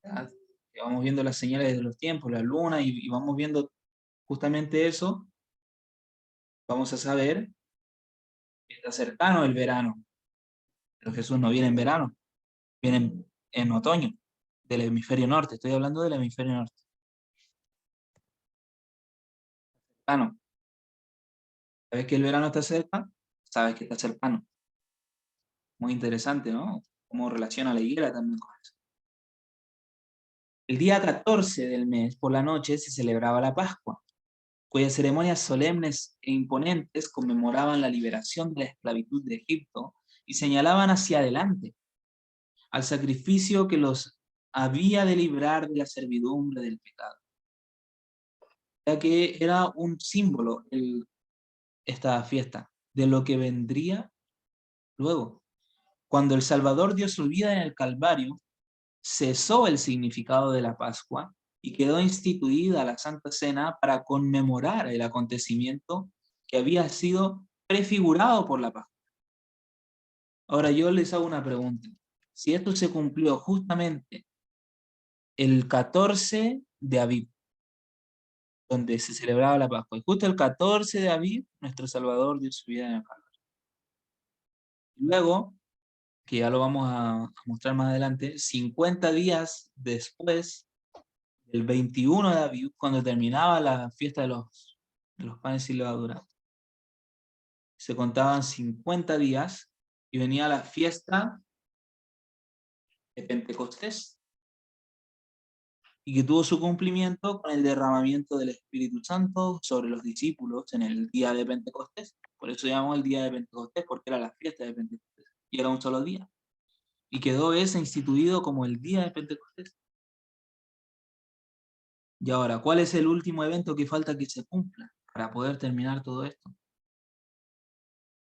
¿verdad? Que vamos viendo las señales de los tiempos, la luna, y vamos viendo justamente eso, vamos a saber que está cercano el verano. Pero Jesús no viene en verano, viene en otoño, del hemisferio norte. Estoy hablando del hemisferio norte. Cercano. ¿Sabes que el verano está cerca? Sabes que está cercano. Muy interesante, ¿no? Cómo relaciona la higuera también con eso. El día 14 del mes, por la noche, se celebraba la Pascua, cuyas ceremonias solemnes e imponentes conmemoraban la liberación de la esclavitud de Egipto y señalaban hacia adelante, al sacrificio que los había de librar de la servidumbre del pecado. Ya que era un símbolo esta fiesta de lo que vendría luego. Cuando el Salvador dio su vida en el Calvario, cesó el significado de la Pascua y quedó instituida la Santa Cena para conmemorar el acontecimiento que había sido prefigurado por la Pascua. Ahora yo les hago una pregunta. Si esto se cumplió justamente el 14 de Aviv, donde se celebraba la Pascua, y justo el 14 de Aviv, nuestro Salvador dio su vida en el Calvario. Luego, que ya lo vamos a mostrar más adelante, 50 días después El 21 de Aviv, cuando terminaba la fiesta de los panes sin levadura, se contaban 50 días y venía la fiesta de Pentecostés, y que tuvo su cumplimiento con el derramamiento del Espíritu Santo sobre los discípulos en el día de Pentecostés. Por eso llamamos el día de Pentecostés, porque era la fiesta de Pentecostés, y era un solo día. Y quedó ese instituido como el día de Pentecostés. Y ahora, ¿cuál es el último evento que falta que se cumpla para poder terminar todo esto?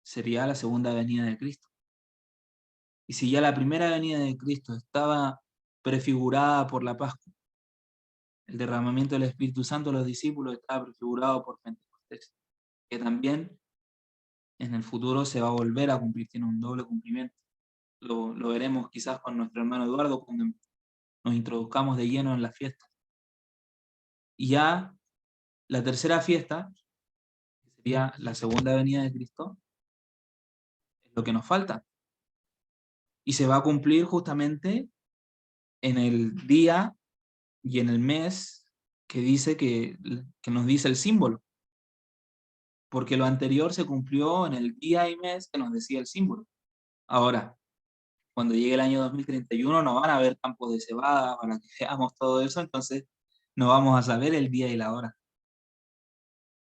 Sería la segunda venida de Cristo. Y si ya la primera venida de Cristo estaba prefigurada por la Pascua, el derramamiento del Espíritu Santo a los discípulos estaba prefigurado por Pentecostés, que también en el futuro se va a volver a cumplir, tiene un doble cumplimiento. Lo veremos quizás con nuestro hermano Eduardo cuando nos introduzcamos de lleno en la fiesta. Y ya la tercera fiesta, que sería la segunda venida de Cristo, es lo que nos falta. Y se va a cumplir justamente en el día y en el mes que dice que nos dice el símbolo. Porque lo anterior se cumplió en el día y mes que nos decía el símbolo. Ahora, cuando llegue el año 2031 no van a haber campos de cebada para que veamos todo eso, entonces no vamos a saber el día y la hora.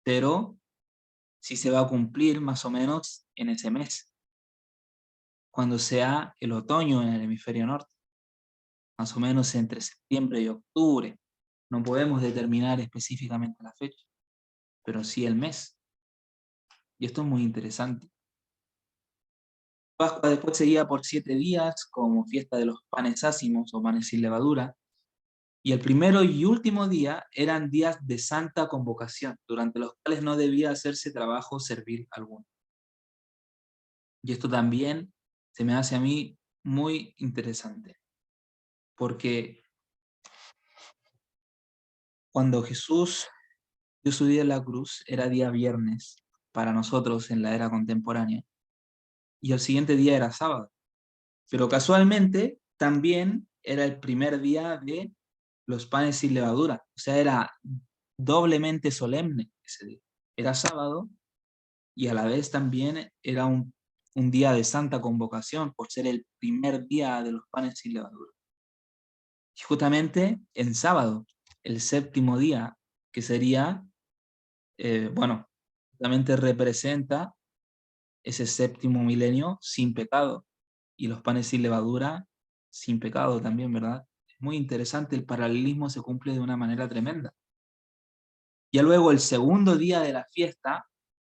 Pero sí se va a cumplir más o menos en ese mes, cuando sea el otoño en el hemisferio norte, más o menos entre septiembre y octubre. No podemos determinar específicamente la fecha, pero sí el mes. Y esto es muy interesante. Pascua después seguía por 7 días como fiesta de los panes ácimos o panes sin levadura, y el primero y último día eran días de santa convocación, durante los cuales no debía hacerse trabajo servil alguno. Y esto también se me hace a mí muy interesante, porque cuando Jesús dio su vida en la cruz era día viernes para nosotros en la era contemporánea, y el siguiente día era sábado. Pero casualmente también era el primer día de los panes sin levadura, o sea, era doblemente solemne ese día. Era sábado y a la vez también era un día de santa convocación por ser el primer día de los panes sin levadura. Y justamente en sábado, el séptimo día, que sería, bueno, justamente representa ese séptimo milenio sin pecado, y los panes sin levadura sin pecado también, ¿verdad? Es muy interesante, el paralelismo se cumple de una manera tremenda. Ya luego, el segundo día de la fiesta,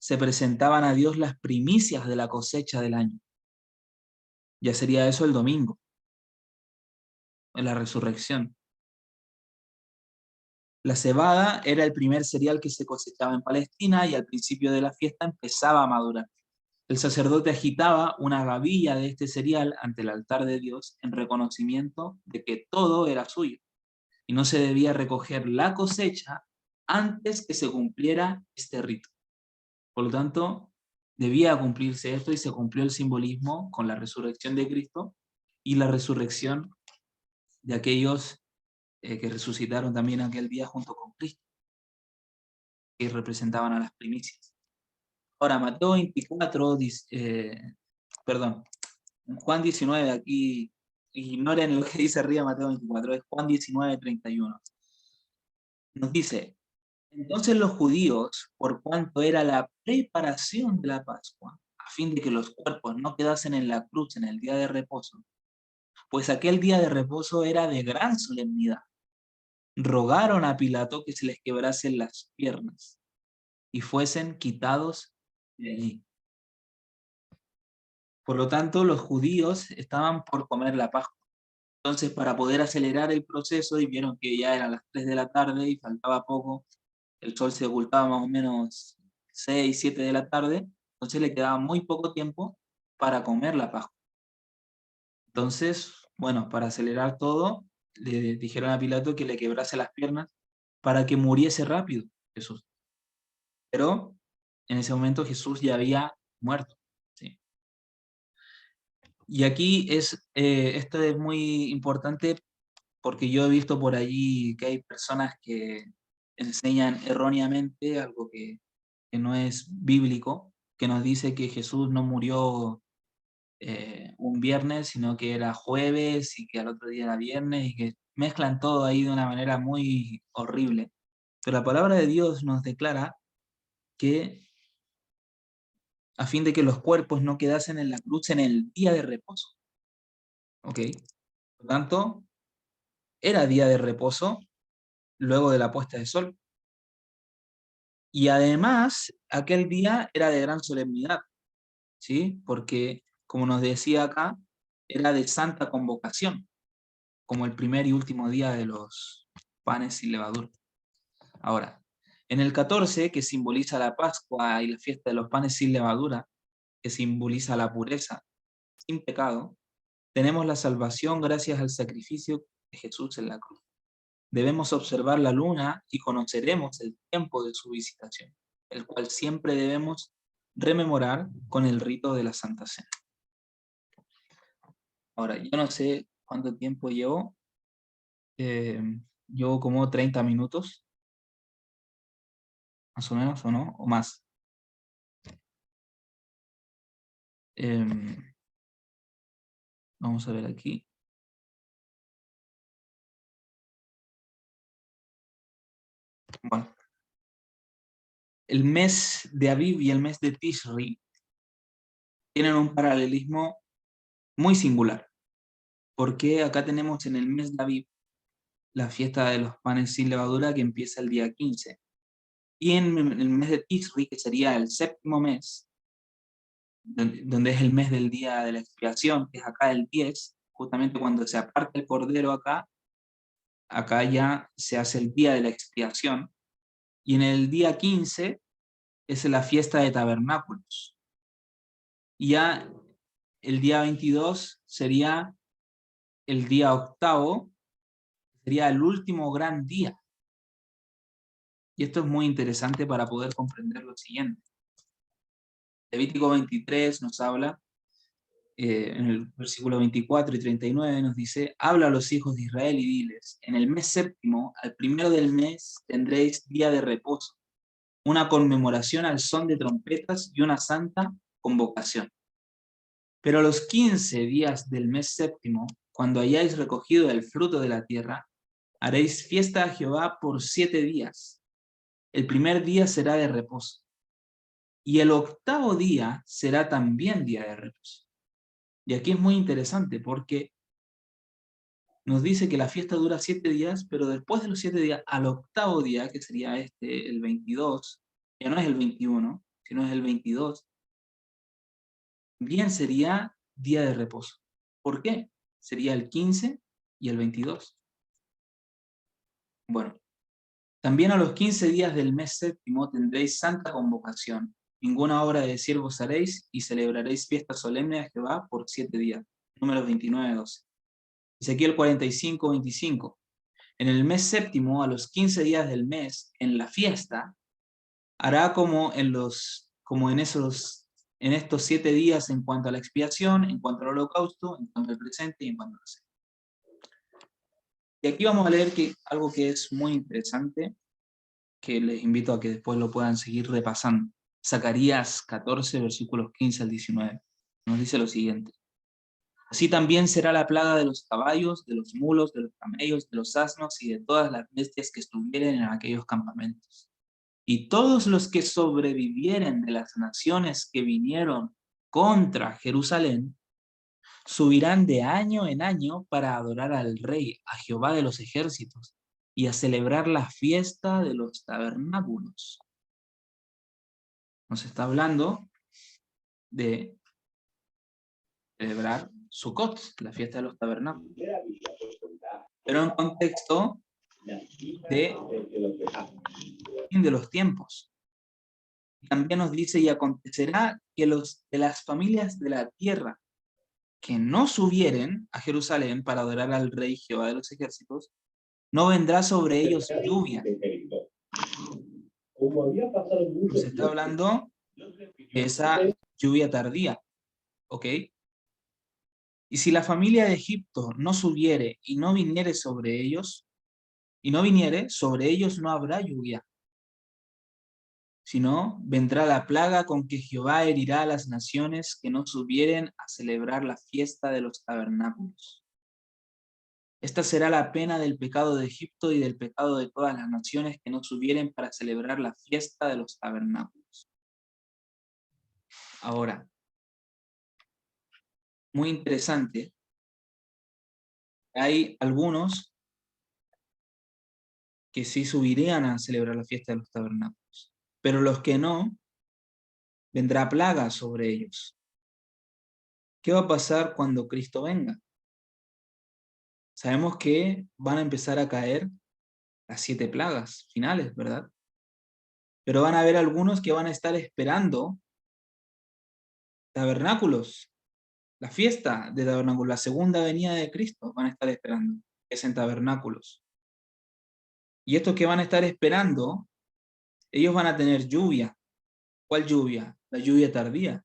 se presentaban a Dios las primicias de la cosecha del año. Ya sería eso el domingo, en la resurrección. La cebada era el primer cereal que se cosechaba en Palestina y al principio de la fiesta empezaba a madurar. El sacerdote agitaba una gavilla de este cereal ante el altar de Dios en reconocimiento de que todo era suyo y no se debía recoger la cosecha antes que se cumpliera este rito. Por lo tanto, debía cumplirse esto y se cumplió el simbolismo con la resurrección de Cristo y la resurrección de aquellos que resucitaron también aquel día junto con Cristo, que representaban a las primicias. Ahora, Mateo 24, perdón, Juan 19, aquí ignoren lo que dice arriba Mateo 24, es Juan 19, 31. Nos dice: entonces los judíos, por cuanto era la preparación de la Pascua, a fin de que los cuerpos no quedasen en la cruz en el día de reposo, pues aquel día de reposo era de gran solemnidad, rogaron a Pilato que se les quebrasen las piernas y fuesen quitados de allí. Por lo tanto, los judíos estaban por comer la Pascua. Entonces, para poder acelerar el proceso, y vieron que ya eran las 3 de la tarde y faltaba poco, el sol se ocultaba más o menos 6, 7 de la tarde, entonces le quedaba muy poco tiempo para comer la Pascua. Entonces, bueno, para acelerar todo, le dijeron a Pilato que le quebrase las piernas para que muriese rápido Jesús. Pero en ese momento Jesús ya había muerto. ¿Sí? Y aquí esto es muy importante porque yo he visto por allí que hay personas que enseñan erróneamente algo que no es bíblico, que nos dice que Jesús no murió un viernes, sino que era jueves y que al otro día era viernes y que mezclan todo ahí de una manera muy horrible. Pero la palabra de Dios nos declara que a fin de que los cuerpos no quedasen en la cruz en el día de reposo. ¿Ok? Por lo tanto, era día de reposo luego de la puesta de sol. Y además, aquel día era de gran solemnidad, ¿sí? Porque, como nos decía acá, era de santa convocación, como el primer y último día de los panes sin levadura. Ahora, en el 14, que simboliza la Pascua y la fiesta de los panes sin levadura, que simboliza la pureza, sin pecado, tenemos la salvación gracias al sacrificio de Jesús en la cruz. Debemos observar la luna y conoceremos el tiempo de su visitación, el cual siempre debemos rememorar con el rito de la Santa Cena. Ahora, yo no sé cuánto tiempo llevo, llevo como 30 minutos, más o menos, o no, o más. Vamos a ver aquí. Bueno, el mes de Aviv y el mes de Tishri tienen un paralelismo muy singular, porque acá tenemos en el mes de Aviv la fiesta de los panes sin levadura que empieza el día 15. Y en el mes de Tishri, que sería el séptimo mes, donde es el mes del día de la expiación, que es acá el 10, justamente cuando se aparta el cordero acá ya se hace el día de la expiación, y en el día 15 es la fiesta de tabernáculos. Y ya el día 22 sería el día octavo, sería el último gran día. Y esto es muy interesante para poder comprender lo siguiente. Levítico 23 nos habla, en el versículo 24 y 39 nos dice, habla a los hijos de Israel y diles, en el mes séptimo, al primero del mes, tendréis día de reposo, una conmemoración al son de trompetas y una santa convocación. Pero a los 15 días del mes séptimo, cuando hayáis recogido el fruto de la tierra, haréis fiesta a Jehová por 7 días. El primer día será de reposo, y el octavo día será también día de reposo. Y aquí es muy interesante porque nos dice que la fiesta dura 7 días, pero después de los 7 días, al octavo día, que sería el 22, ya no es el 21, sino es el 22, bien sería día de reposo. ¿Por qué? Sería el 15 y el 22. Bueno, también a los 15 días del mes séptimo tendréis santa convocación. Ninguna obra de siervos haréis y celebraréis fiesta solemne a Jehová por 7 días. Números 29-12. Ezequiel 45-25. En el mes séptimo, a los 15 días del mes, en la fiesta, hará como en estos 7 días en cuanto a la expiación, en cuanto al holocausto, en cuanto al presente y en cuanto a la cena. Y aquí vamos a leer algo que es muy interesante, que les invito a que después lo puedan seguir repasando. Zacarías 14, versículos 15 al 19. Nos dice lo siguiente. Así también será la plaga de los caballos, de los mulos, de los camellos, de los asnos y de todas las bestias que estuvieren en aquellos campamentos. Y todos los que sobrevivieren de las naciones que vinieron contra Jerusalén, subirán de año en año para adorar al Rey, a Jehová de los ejércitos, y a celebrar la fiesta de los tabernáculos. Nos está hablando de celebrar Sukkot, la fiesta de los tabernáculos, pero en contexto de fin de los tiempos. También nos dice, y acontecerá que los de las familias de la tierra que no subieren a Jerusalén para adorar al Rey Jehová de los ejércitos, no vendrá sobre ellos lluvia. Nos está hablando de esa lluvia tardía, ¿ok? Y si la familia de Egipto no subiere y no viniere sobre ellos, y no viniere, sobre ellos no habrá lluvia, sino vendrá la plaga con que Jehová herirá a las naciones que no subieren a celebrar la fiesta de los tabernáculos. Esta será la pena del pecado de Egipto y del pecado de todas las naciones que no subieren para celebrar la fiesta de los tabernáculos. Ahora, muy interesante, hay algunos que sí subirían a celebrar la fiesta de los tabernáculos, pero los que no, vendrá plaga sobre ellos. ¿Qué va a pasar cuando Cristo venga? Sabemos que van a empezar a caer las 7 plagas finales, ¿verdad? Pero van a haber algunos que van a estar esperando tabernáculos, la fiesta de tabernáculos, la segunda venida de Cristo, van a estar esperando, es en tabernáculos. Y estos que van a estar esperando, ellos van a tener lluvia. ¿Cuál lluvia? La lluvia tardía.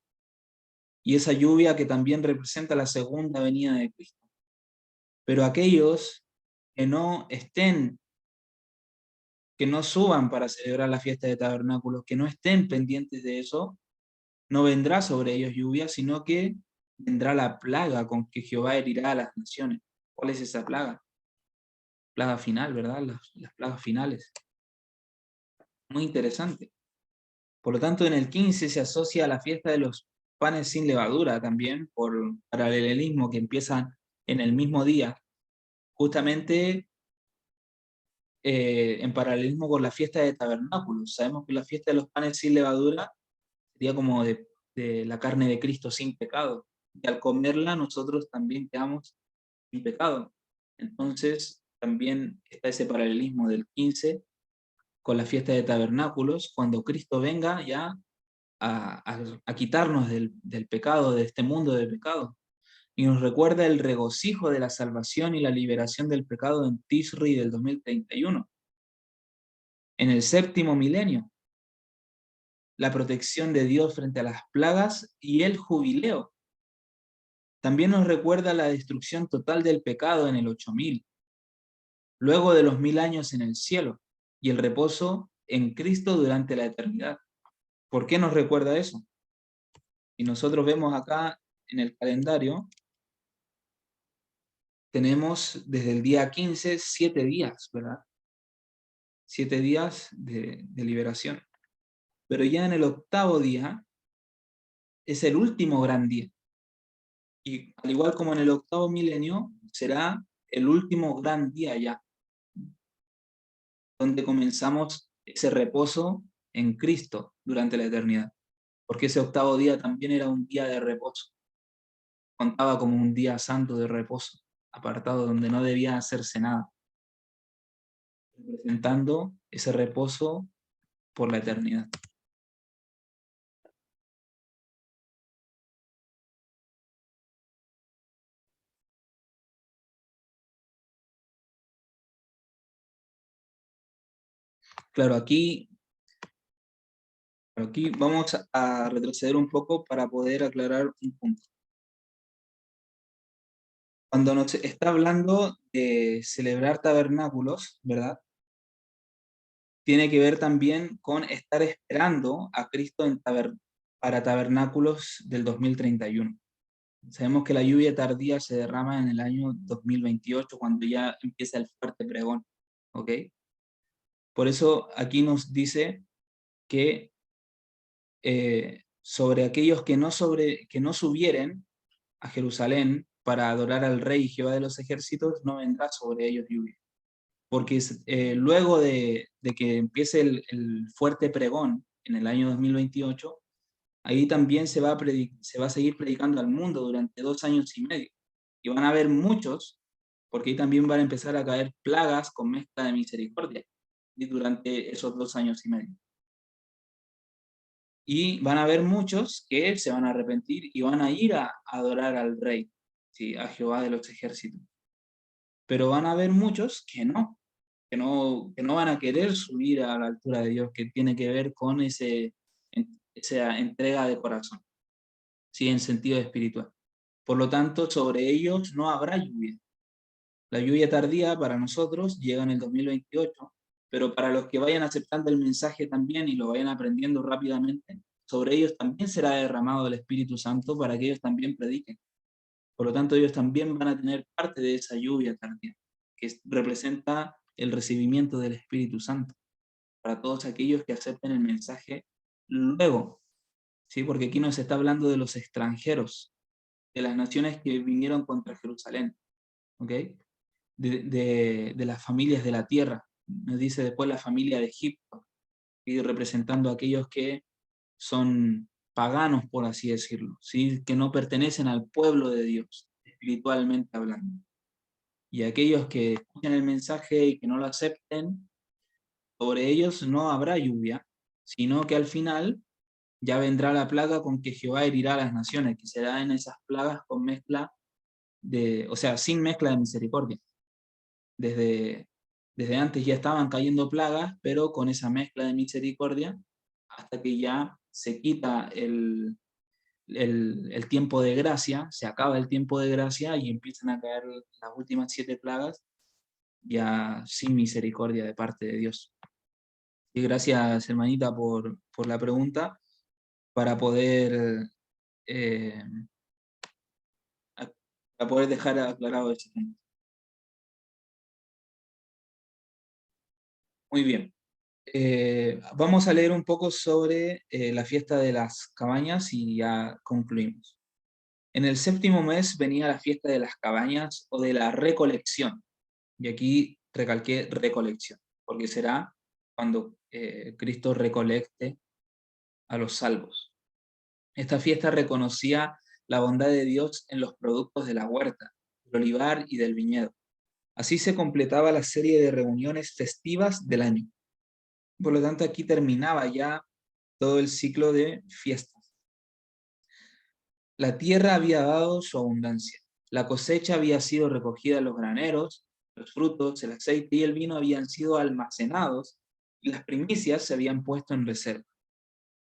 Y esa lluvia que también representa la segunda venida de Cristo. Pero aquellos que no estén, que no suban para celebrar la fiesta de tabernáculos, que no estén pendientes de eso, no vendrá sobre ellos lluvia, sino que vendrá la plaga con que Jehová herirá a las naciones. ¿Cuál es esa plaga? Plaga final, ¿verdad? Las plagas finales. Muy interesante. Por lo tanto, en el 15 se asocia a la fiesta de los panes sin levadura también, por paralelismo que empiezan en el mismo día, justamente en paralelismo con la fiesta de tabernáculos. Sabemos que la fiesta de los panes sin levadura sería como de la carne de Cristo sin pecado. Y al comerla nosotros también quedamos sin pecado. Entonces también está ese paralelismo del 15 con la fiesta de tabernáculos, cuando Cristo venga ya a quitarnos del pecado, de este mundo de pecado. Y nos recuerda el regocijo de la salvación y la liberación del pecado en Tisri del 2031. En el 7º milenio, la protección de Dios frente a las plagas y el jubileo. También nos recuerda la destrucción total del pecado en el 8000, luego de los 1000 años en el cielo, y el reposo en Cristo durante la eternidad. ¿Por qué nos recuerda eso? Y nosotros vemos acá en el calendario, tenemos desde el día 15, 7 días, ¿verdad? 7 días de liberación. Pero ya en el 8º día es el último gran día. Y al igual como en el 8º milenio, será el último gran día ya, donde comenzamos ese reposo en Cristo durante la eternidad. Porque ese 8º día también era un día de reposo. Contaba como un día santo de reposo, apartado donde no debía hacerse nada, representando ese reposo por la eternidad. Claro, aquí vamos a retroceder un poco para poder aclarar un punto. Cuando nos está hablando de celebrar tabernáculos, ¿verdad? Tiene que ver también con estar esperando a Cristo para tabernáculos del 2031. Sabemos que la lluvia tardía se derrama en el año 2028, cuando ya empieza el fuerte pregón, ¿ok? Por eso aquí nos dice que sobre aquellos que no subieren a Jerusalén para adorar al Rey Jehová de los ejércitos, no vendrá sobre ellos lluvia. Porque luego de que empiece el fuerte pregón en el año 2028, ahí también se va a seguir predicando al mundo durante 2 años y medio. Y van a haber muchos, porque ahí también van a empezar a caer plagas con mezcla de misericordia y durante esos 2 años y medio. Y van a haber muchos que se van a arrepentir y van a ir a adorar al Rey, ¿sí? A Jehová de los ejércitos. Pero van a haber muchos que no van a querer subir a la altura de Dios, que tiene que ver con esa entrega de corazón, ¿sí? En sentido espiritual. Por lo tanto, sobre ellos no habrá lluvia. La lluvia tardía para nosotros llega en el 2028, pero para los que vayan aceptando el mensaje también y lo vayan aprendiendo rápidamente, sobre ellos también será derramado el Espíritu Santo para que ellos también prediquen. Por lo tanto, ellos también van a tener parte de esa lluvia tardía, que representa el recibimiento del Espíritu Santo para todos aquellos que acepten el mensaje luego, ¿sí? Porque aquí nos está hablando de los extranjeros, de las naciones que vinieron contra Jerusalén, ¿ok? De las familias de la tierra. Nos dice después la familia de Egipto, y representando a aquellos que son paganos, por así decirlo, ¿sí? Que no pertenecen al pueblo de Dios, espiritualmente hablando. Y aquellos que escuchen el mensaje y que no lo acepten, sobre ellos no habrá lluvia, sino que al final ya vendrá la plaga con que Jehová herirá a las naciones, que será en esas plagas con mezcla de, o sea, sin mezcla de misericordia. Desde, desde antes ya estaban cayendo plagas, pero con esa mezcla de misericordia, hasta que ya se quita el tiempo de gracia, se acaba el tiempo de gracia y empiezan a caer las últimas 7 plagas, ya sin misericordia de parte de Dios. Y gracias, hermanita, por la pregunta, para poder, eh, para poder dejar aclarado ese tema. Muy bien. Vamos a leer un poco sobre la fiesta de las cabañas y ya concluimos. En el 7º mes venía la fiesta de las cabañas o de la recolección. Y aquí recalqué recolección, porque será cuando Cristo recolecte a los salvos. Esta fiesta reconocía la bondad de Dios en los productos de la huerta, del olivar y del viñedo. Así se completaba la serie de reuniones festivas del año. Por lo tanto, aquí terminaba ya todo el ciclo de fiestas. La tierra había dado su abundancia. La cosecha había sido recogida en los graneros, los frutos, el aceite y el vino habían sido almacenados y las primicias se habían puesto en reserva.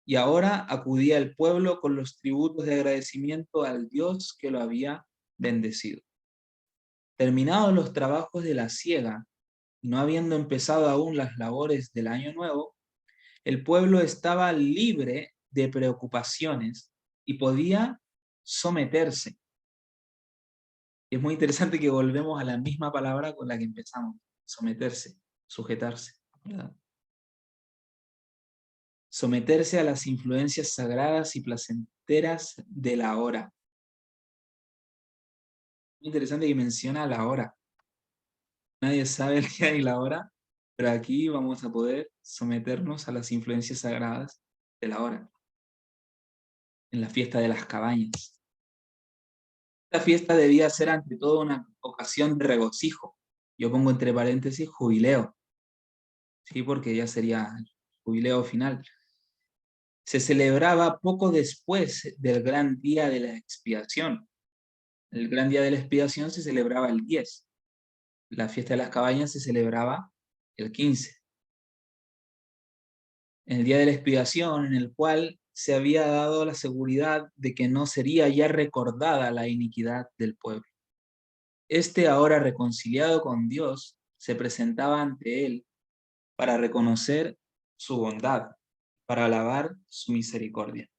Y ahora acudía el pueblo con los tributos de agradecimiento al Dios que lo había bendecido. Terminados los trabajos de la siega, y no habiendo empezado aún las labores del año nuevo, el pueblo estaba libre de preocupaciones y podía someterse. Y es muy interesante que volvemos a la misma palabra con la que empezamos, someterse, sujetarse, ¿verdad? Someterse a las influencias sagradas y placenteras de la hora. Muy interesante que menciona la hora. Nadie sabe el día ni la hora, pero aquí vamos a poder someternos a las influencias sagradas de la hora, en la fiesta de las cabañas. Esta fiesta debía ser ante todo una ocasión de regocijo. Yo pongo entre paréntesis jubileo, ¿sí? Porque ya sería el jubileo final. Se celebraba poco después del gran día de la expiación. El gran día de la expiación se celebraba el 10. La fiesta de las cabañas se celebraba el 15. En el día de la expiación, en el cual se había dado la seguridad de que no sería ya recordada la iniquidad del pueblo. Este, ahora reconciliado con Dios, se presentaba ante él para reconocer su bondad, para alabar su misericordia.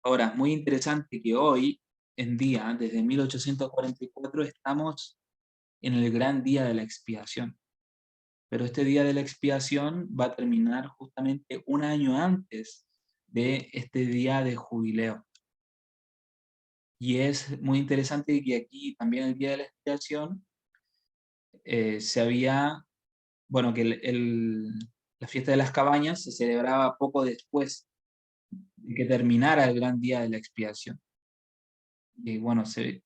Ahora, muy interesante que hoy en día, desde 1844, estamos en el gran día de la expiación. Pero este día de la expiación va a terminar justamente un año antes de este día de jubileo. Y es muy interesante que aquí también el día de la expiación se había, bueno, que la fiesta de las cabañas se celebraba poco después de que terminara el gran día de la expiación. Y bueno,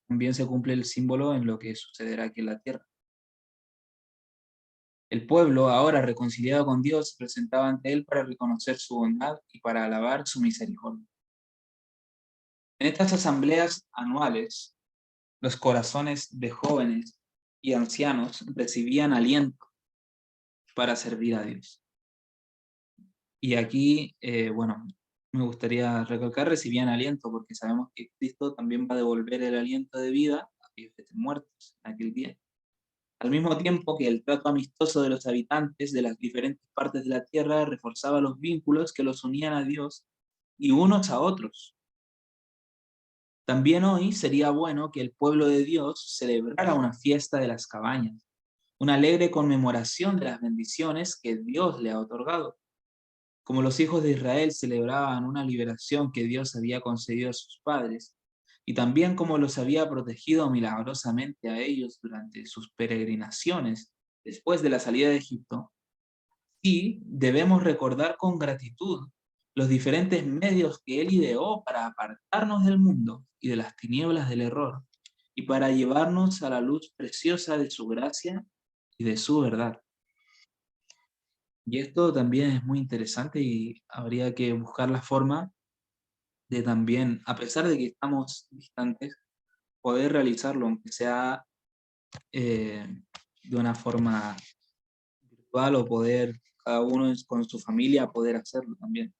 también se cumple el símbolo en lo que sucederá aquí en la tierra. El pueblo, ahora reconciliado con Dios, se presentaba ante él para reconocer su bondad y para alabar su misericordia. En estas asambleas anuales, los corazones de jóvenes y ancianos recibían aliento para servir a Dios. Y aquí, bueno, me gustaría recalcar, recibían aliento, porque sabemos que Cristo también va a devolver el aliento de vida a aquellos que estén muertos en aquel día. Al mismo tiempo que el trato amistoso de los habitantes de las diferentes partes de la tierra reforzaba los vínculos que los unían a Dios y unos a otros. También hoy sería bueno que el pueblo de Dios celebrara una fiesta de las cabañas, una alegre conmemoración de las bendiciones que Dios le ha otorgado. Como los hijos de Israel celebraban una liberación que Dios había concedido a sus padres, y también como los había protegido milagrosamente a ellos durante sus peregrinaciones después de la salida de Egipto, y debemos recordar con gratitud los diferentes medios que Él ideó para apartarnos del mundo y de las tinieblas del error, y para llevarnos a la luz preciosa de su gracia y de su verdad. Y esto también es muy interesante y habría que buscar la forma de también, a pesar de que estamos distantes, poder realizarlo, aunque sea eh, de una forma virtual o poder cada uno con su familia poder hacerlo también,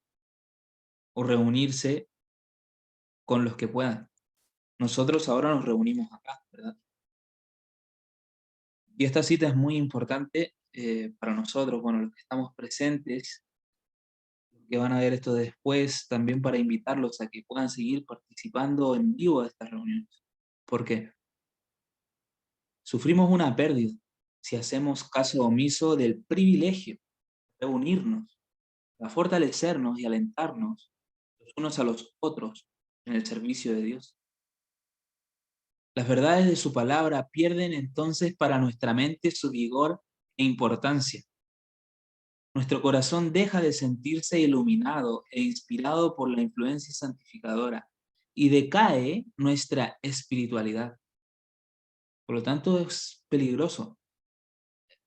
o reunirse con los que puedan. Nosotros ahora nos reunimos acá, ¿verdad? Y esta cita es muy importante para nosotros, bueno, los que estamos presentes, que van a ver esto después, también para invitarlos a que puedan seguir participando en vivo de estas reuniones. ¿Por qué? Sufrimos una pérdida si hacemos caso omiso del privilegio de reunirnos, a fortalecernos y alentarnos los unos a los otros en el servicio de Dios. Las verdades de su palabra pierden entonces para nuestra mente su vigor e importancia. Nuestro corazón deja de sentirse iluminado e inspirado por la influencia santificadora y decae nuestra espiritualidad. Por lo tanto, es peligroso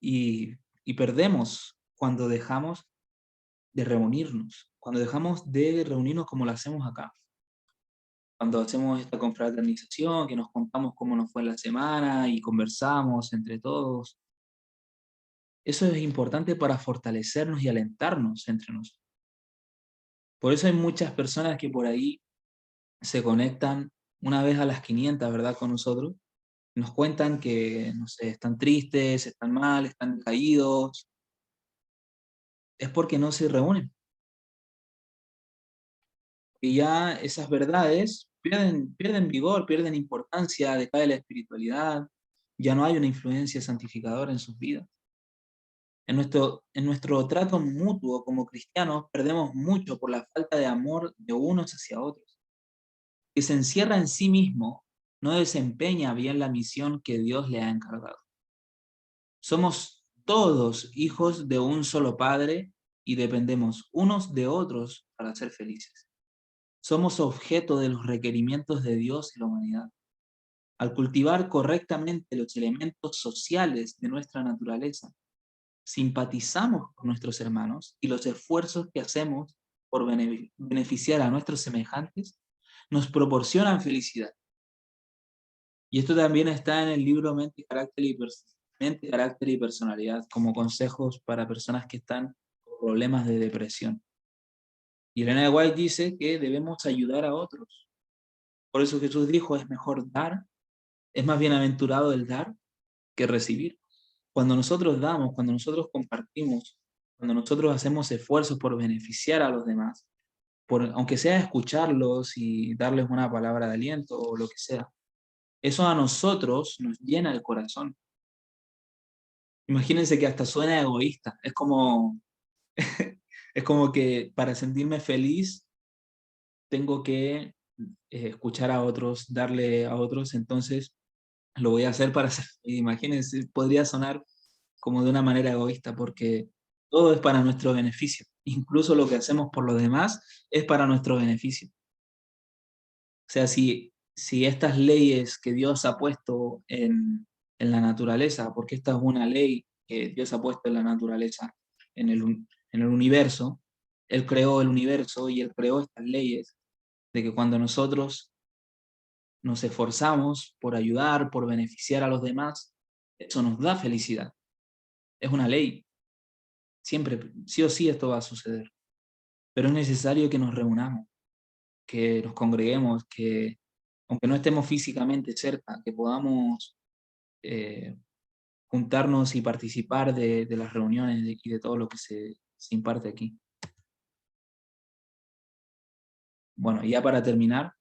y, y perdemos cuando dejamos de reunirnos, cuando dejamos de reunirnos como lo hacemos acá. Cuando hacemos esta confraternización, que nos contamos cómo nos fue la semana y conversamos entre todos. Eso es importante para fortalecernos y alentarnos entre nosotros. Por eso hay muchas personas que por ahí se conectan una vez a las 500, ¿verdad? Con nosotros. Nos cuentan que, no sé, están tristes, están mal, están caídos. Es porque no se reúnen. Y ya esas verdades pierden vigor, pierden importancia, decae la espiritualidad, ya no hay una influencia santificadora en sus vidas. En nuestro trato mutuo como cristianos perdemos mucho por la falta de amor de unos hacia otros. Que se encierra en sí mismo no desempeña bien la misión que Dios le ha encargado. Somos todos hijos de un solo Padre y dependemos unos de otros para ser felices. Somos objeto de los requerimientos de Dios y la humanidad. Al cultivar correctamente los elementos sociales de nuestra naturaleza, simpatizamos con nuestros hermanos y los esfuerzos que hacemos por beneficiar a nuestros semejantes nos proporcionan felicidad. Y esto también está en el libro Mente, Carácter y Personalidad, como consejos para personas que están con problemas de depresión. Y Elena de White dice que debemos ayudar a otros. Por eso Jesús dijo, es mejor dar, es más bienaventurado el dar que recibir. Cuando nosotros damos, cuando nosotros compartimos, cuando nosotros hacemos esfuerzos por beneficiar a los demás, aunque sea escucharlos y darles una palabra de aliento o lo que sea, eso a nosotros nos llena el corazón. Imagínense que hasta suena egoísta. Es como que para sentirme feliz tengo que escuchar a otros, darle a otros, entonces lo voy a hacer para ser. Imagínense, podría sonar como de una manera egoísta, porque todo es para nuestro beneficio. Incluso lo que hacemos por los demás es para nuestro beneficio. O sea, si estas leyes que Dios ha puesto en la naturaleza, porque esta es una ley que Dios ha puesto en la naturaleza, en el universo, Él creó el universo y Él creó estas leyes de que cuando nosotros nos esforzamos por ayudar, por beneficiar a los demás, eso nos da felicidad. Es una ley. Siempre, sí o sí, esto va a suceder. pero es necesario que nos reunamos, que nos congreguemos, que aunque no estemos físicamente cerca, que podamos eh, juntarnos y participar de las reuniones y de todo lo que se imparte aquí. Bueno, ya para terminar,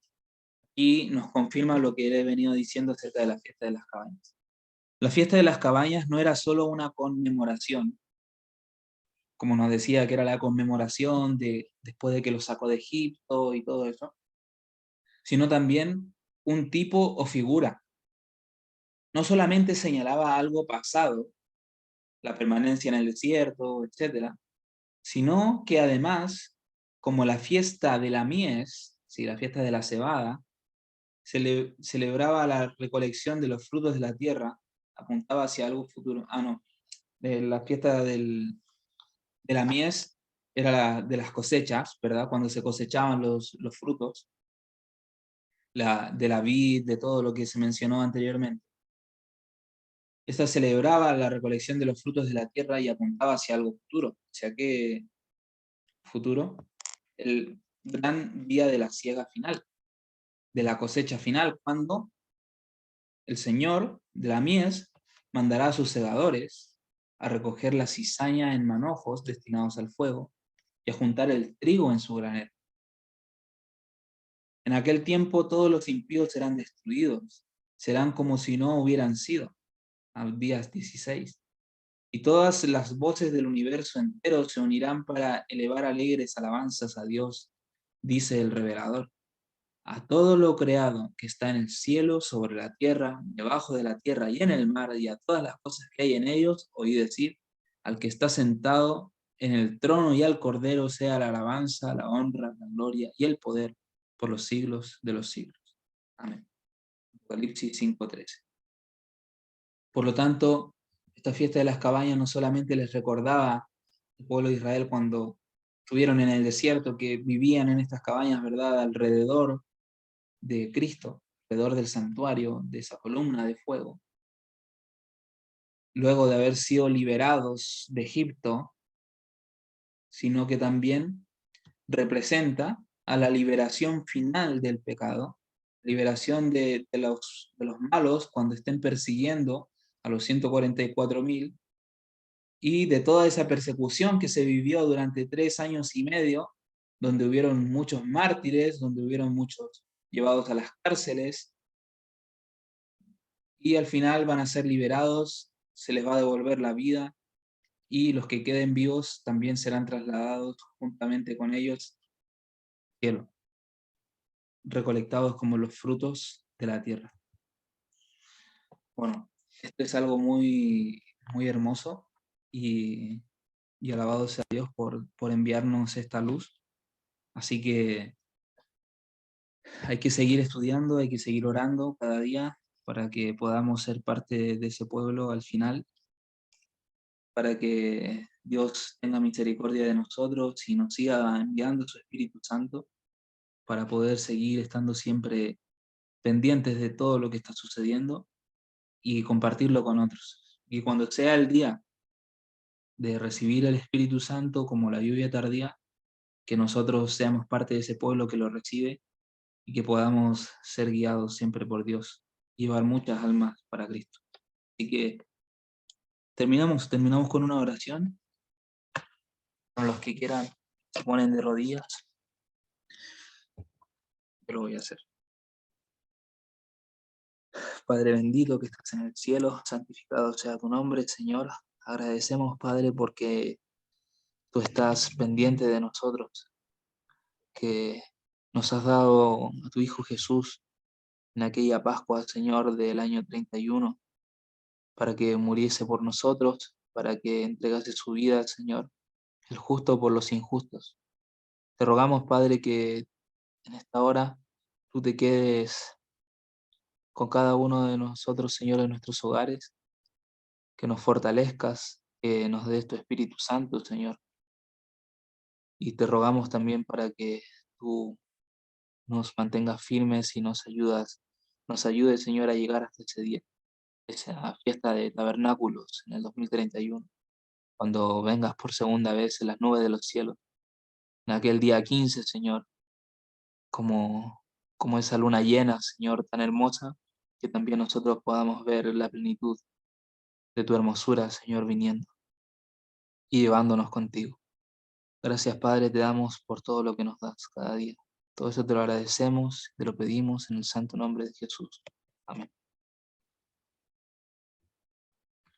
y nos confirma lo que he venido diciendo acerca de la fiesta de las cabañas. La fiesta de las cabañas no era solo una conmemoración, como nos decía que era la conmemoración de después de que los sacó de Egipto y todo eso, sino también un tipo o figura. No solamente señalaba algo pasado, la permanencia en el desierto, etcétera, sino que además, como la fiesta de la mies, ¿sí? La fiesta de la cebada, celebraba la recolección de los frutos de la tierra, apuntaba hacia algo futuro. Ah, no, la fiesta de la mies era de las cosechas, ¿verdad? Cuando se cosechaban los frutos de la vid, de todo lo que se mencionó anteriormente. Esta celebraba la recolección de los frutos de la tierra y apuntaba hacia algo futuro. ¿Hacia qué futuro? El gran día de la siega final, de la cosecha final, cuando el Señor de la mies mandará a sus segadores a recoger la cizaña en manojos destinados al fuego y a juntar el trigo en su granero. En aquel tiempo todos los impíos serán destruidos, serán como si no hubieran sido. Días 16. Y todas las voces del universo entero se unirán para elevar alegres alabanzas a Dios, dice el revelador. A todo lo creado que está en el cielo, sobre la tierra, debajo de la tierra y en el mar, y a todas las cosas que hay en ellos, oí decir, al que está sentado en el trono y al Cordero sea la alabanza, la honra, la gloria y el poder por los siglos de los siglos. Amén. Apocalipsis 5:13. Por lo tanto, esta fiesta de las cabañas no solamente les recordaba al pueblo de Israel cuando estuvieron en el desierto, que vivían en estas cabañas, ¿verdad?, alrededor de Cristo, alrededor del santuario, de esa columna de fuego. Luego de haber sido liberados de Egipto, sino que también representa a la liberación final del pecado, liberación de los malos cuando estén persiguiendo a los 144.000 y de toda esa persecución que se vivió durante 3 años y medio, donde hubieron muchos mártires, donde hubieron muchos llevados a las cárceles, y al final van a ser liberados, se les va a devolver la vida, y los que queden vivos también serán trasladados juntamente con ellos al cielo, recolectados como los frutos de la tierra. Bueno, esto es algo muy, muy hermoso, y alabado sea Dios por enviarnos esta luz. Así que hay que seguir estudiando, hay que seguir orando cada día para que podamos ser parte de ese pueblo al final, para que Dios tenga misericordia de nosotros y nos siga enviando su Espíritu Santo para poder seguir estando siempre pendientes de todo lo que está sucediendo y compartirlo con otros. Y cuando sea el día de recibir el Espíritu Santo como la lluvia tardía, que nosotros seamos parte de ese pueblo que lo recibe y que podamos ser guiados siempre por Dios, llevar muchas almas para Cristo. Así que terminamos con una oración. Con los que quieran se ponen de rodillas. Yo lo voy a hacer. Padre bendito que estás en el cielo, santificado sea tu nombre, Señor. Agradecemos, Padre, porque tú estás pendiente de nosotros, que nos has dado a tu Hijo Jesús en aquella Pascua, Señor, del año 31, para que muriese por nosotros, para que entregase su vida, Señor, el justo por los injustos. Te rogamos, Padre, que en esta hora tú te quedes con cada uno de nosotros, Señor, en nuestros hogares, que nos fortalezcas, que nos des tu Espíritu Santo, Señor. Y te rogamos también para que tú nos mantengas firmes y nos ayudes, Señor, a llegar hasta ese día, esa fiesta de tabernáculos en el 2031, cuando vengas por segunda vez en las nubes de los cielos. en aquel día 15, Señor, como, como esa luna llena, Señor, tan hermosa, que también nosotros podamos ver la plenitud de tu hermosura, Señor, viniendo y llevándonos contigo. Gracias, Padre, te damos por todo lo que nos das cada día. Todo eso te lo agradecemos, te lo pedimos en el santo nombre de Jesús. Amén.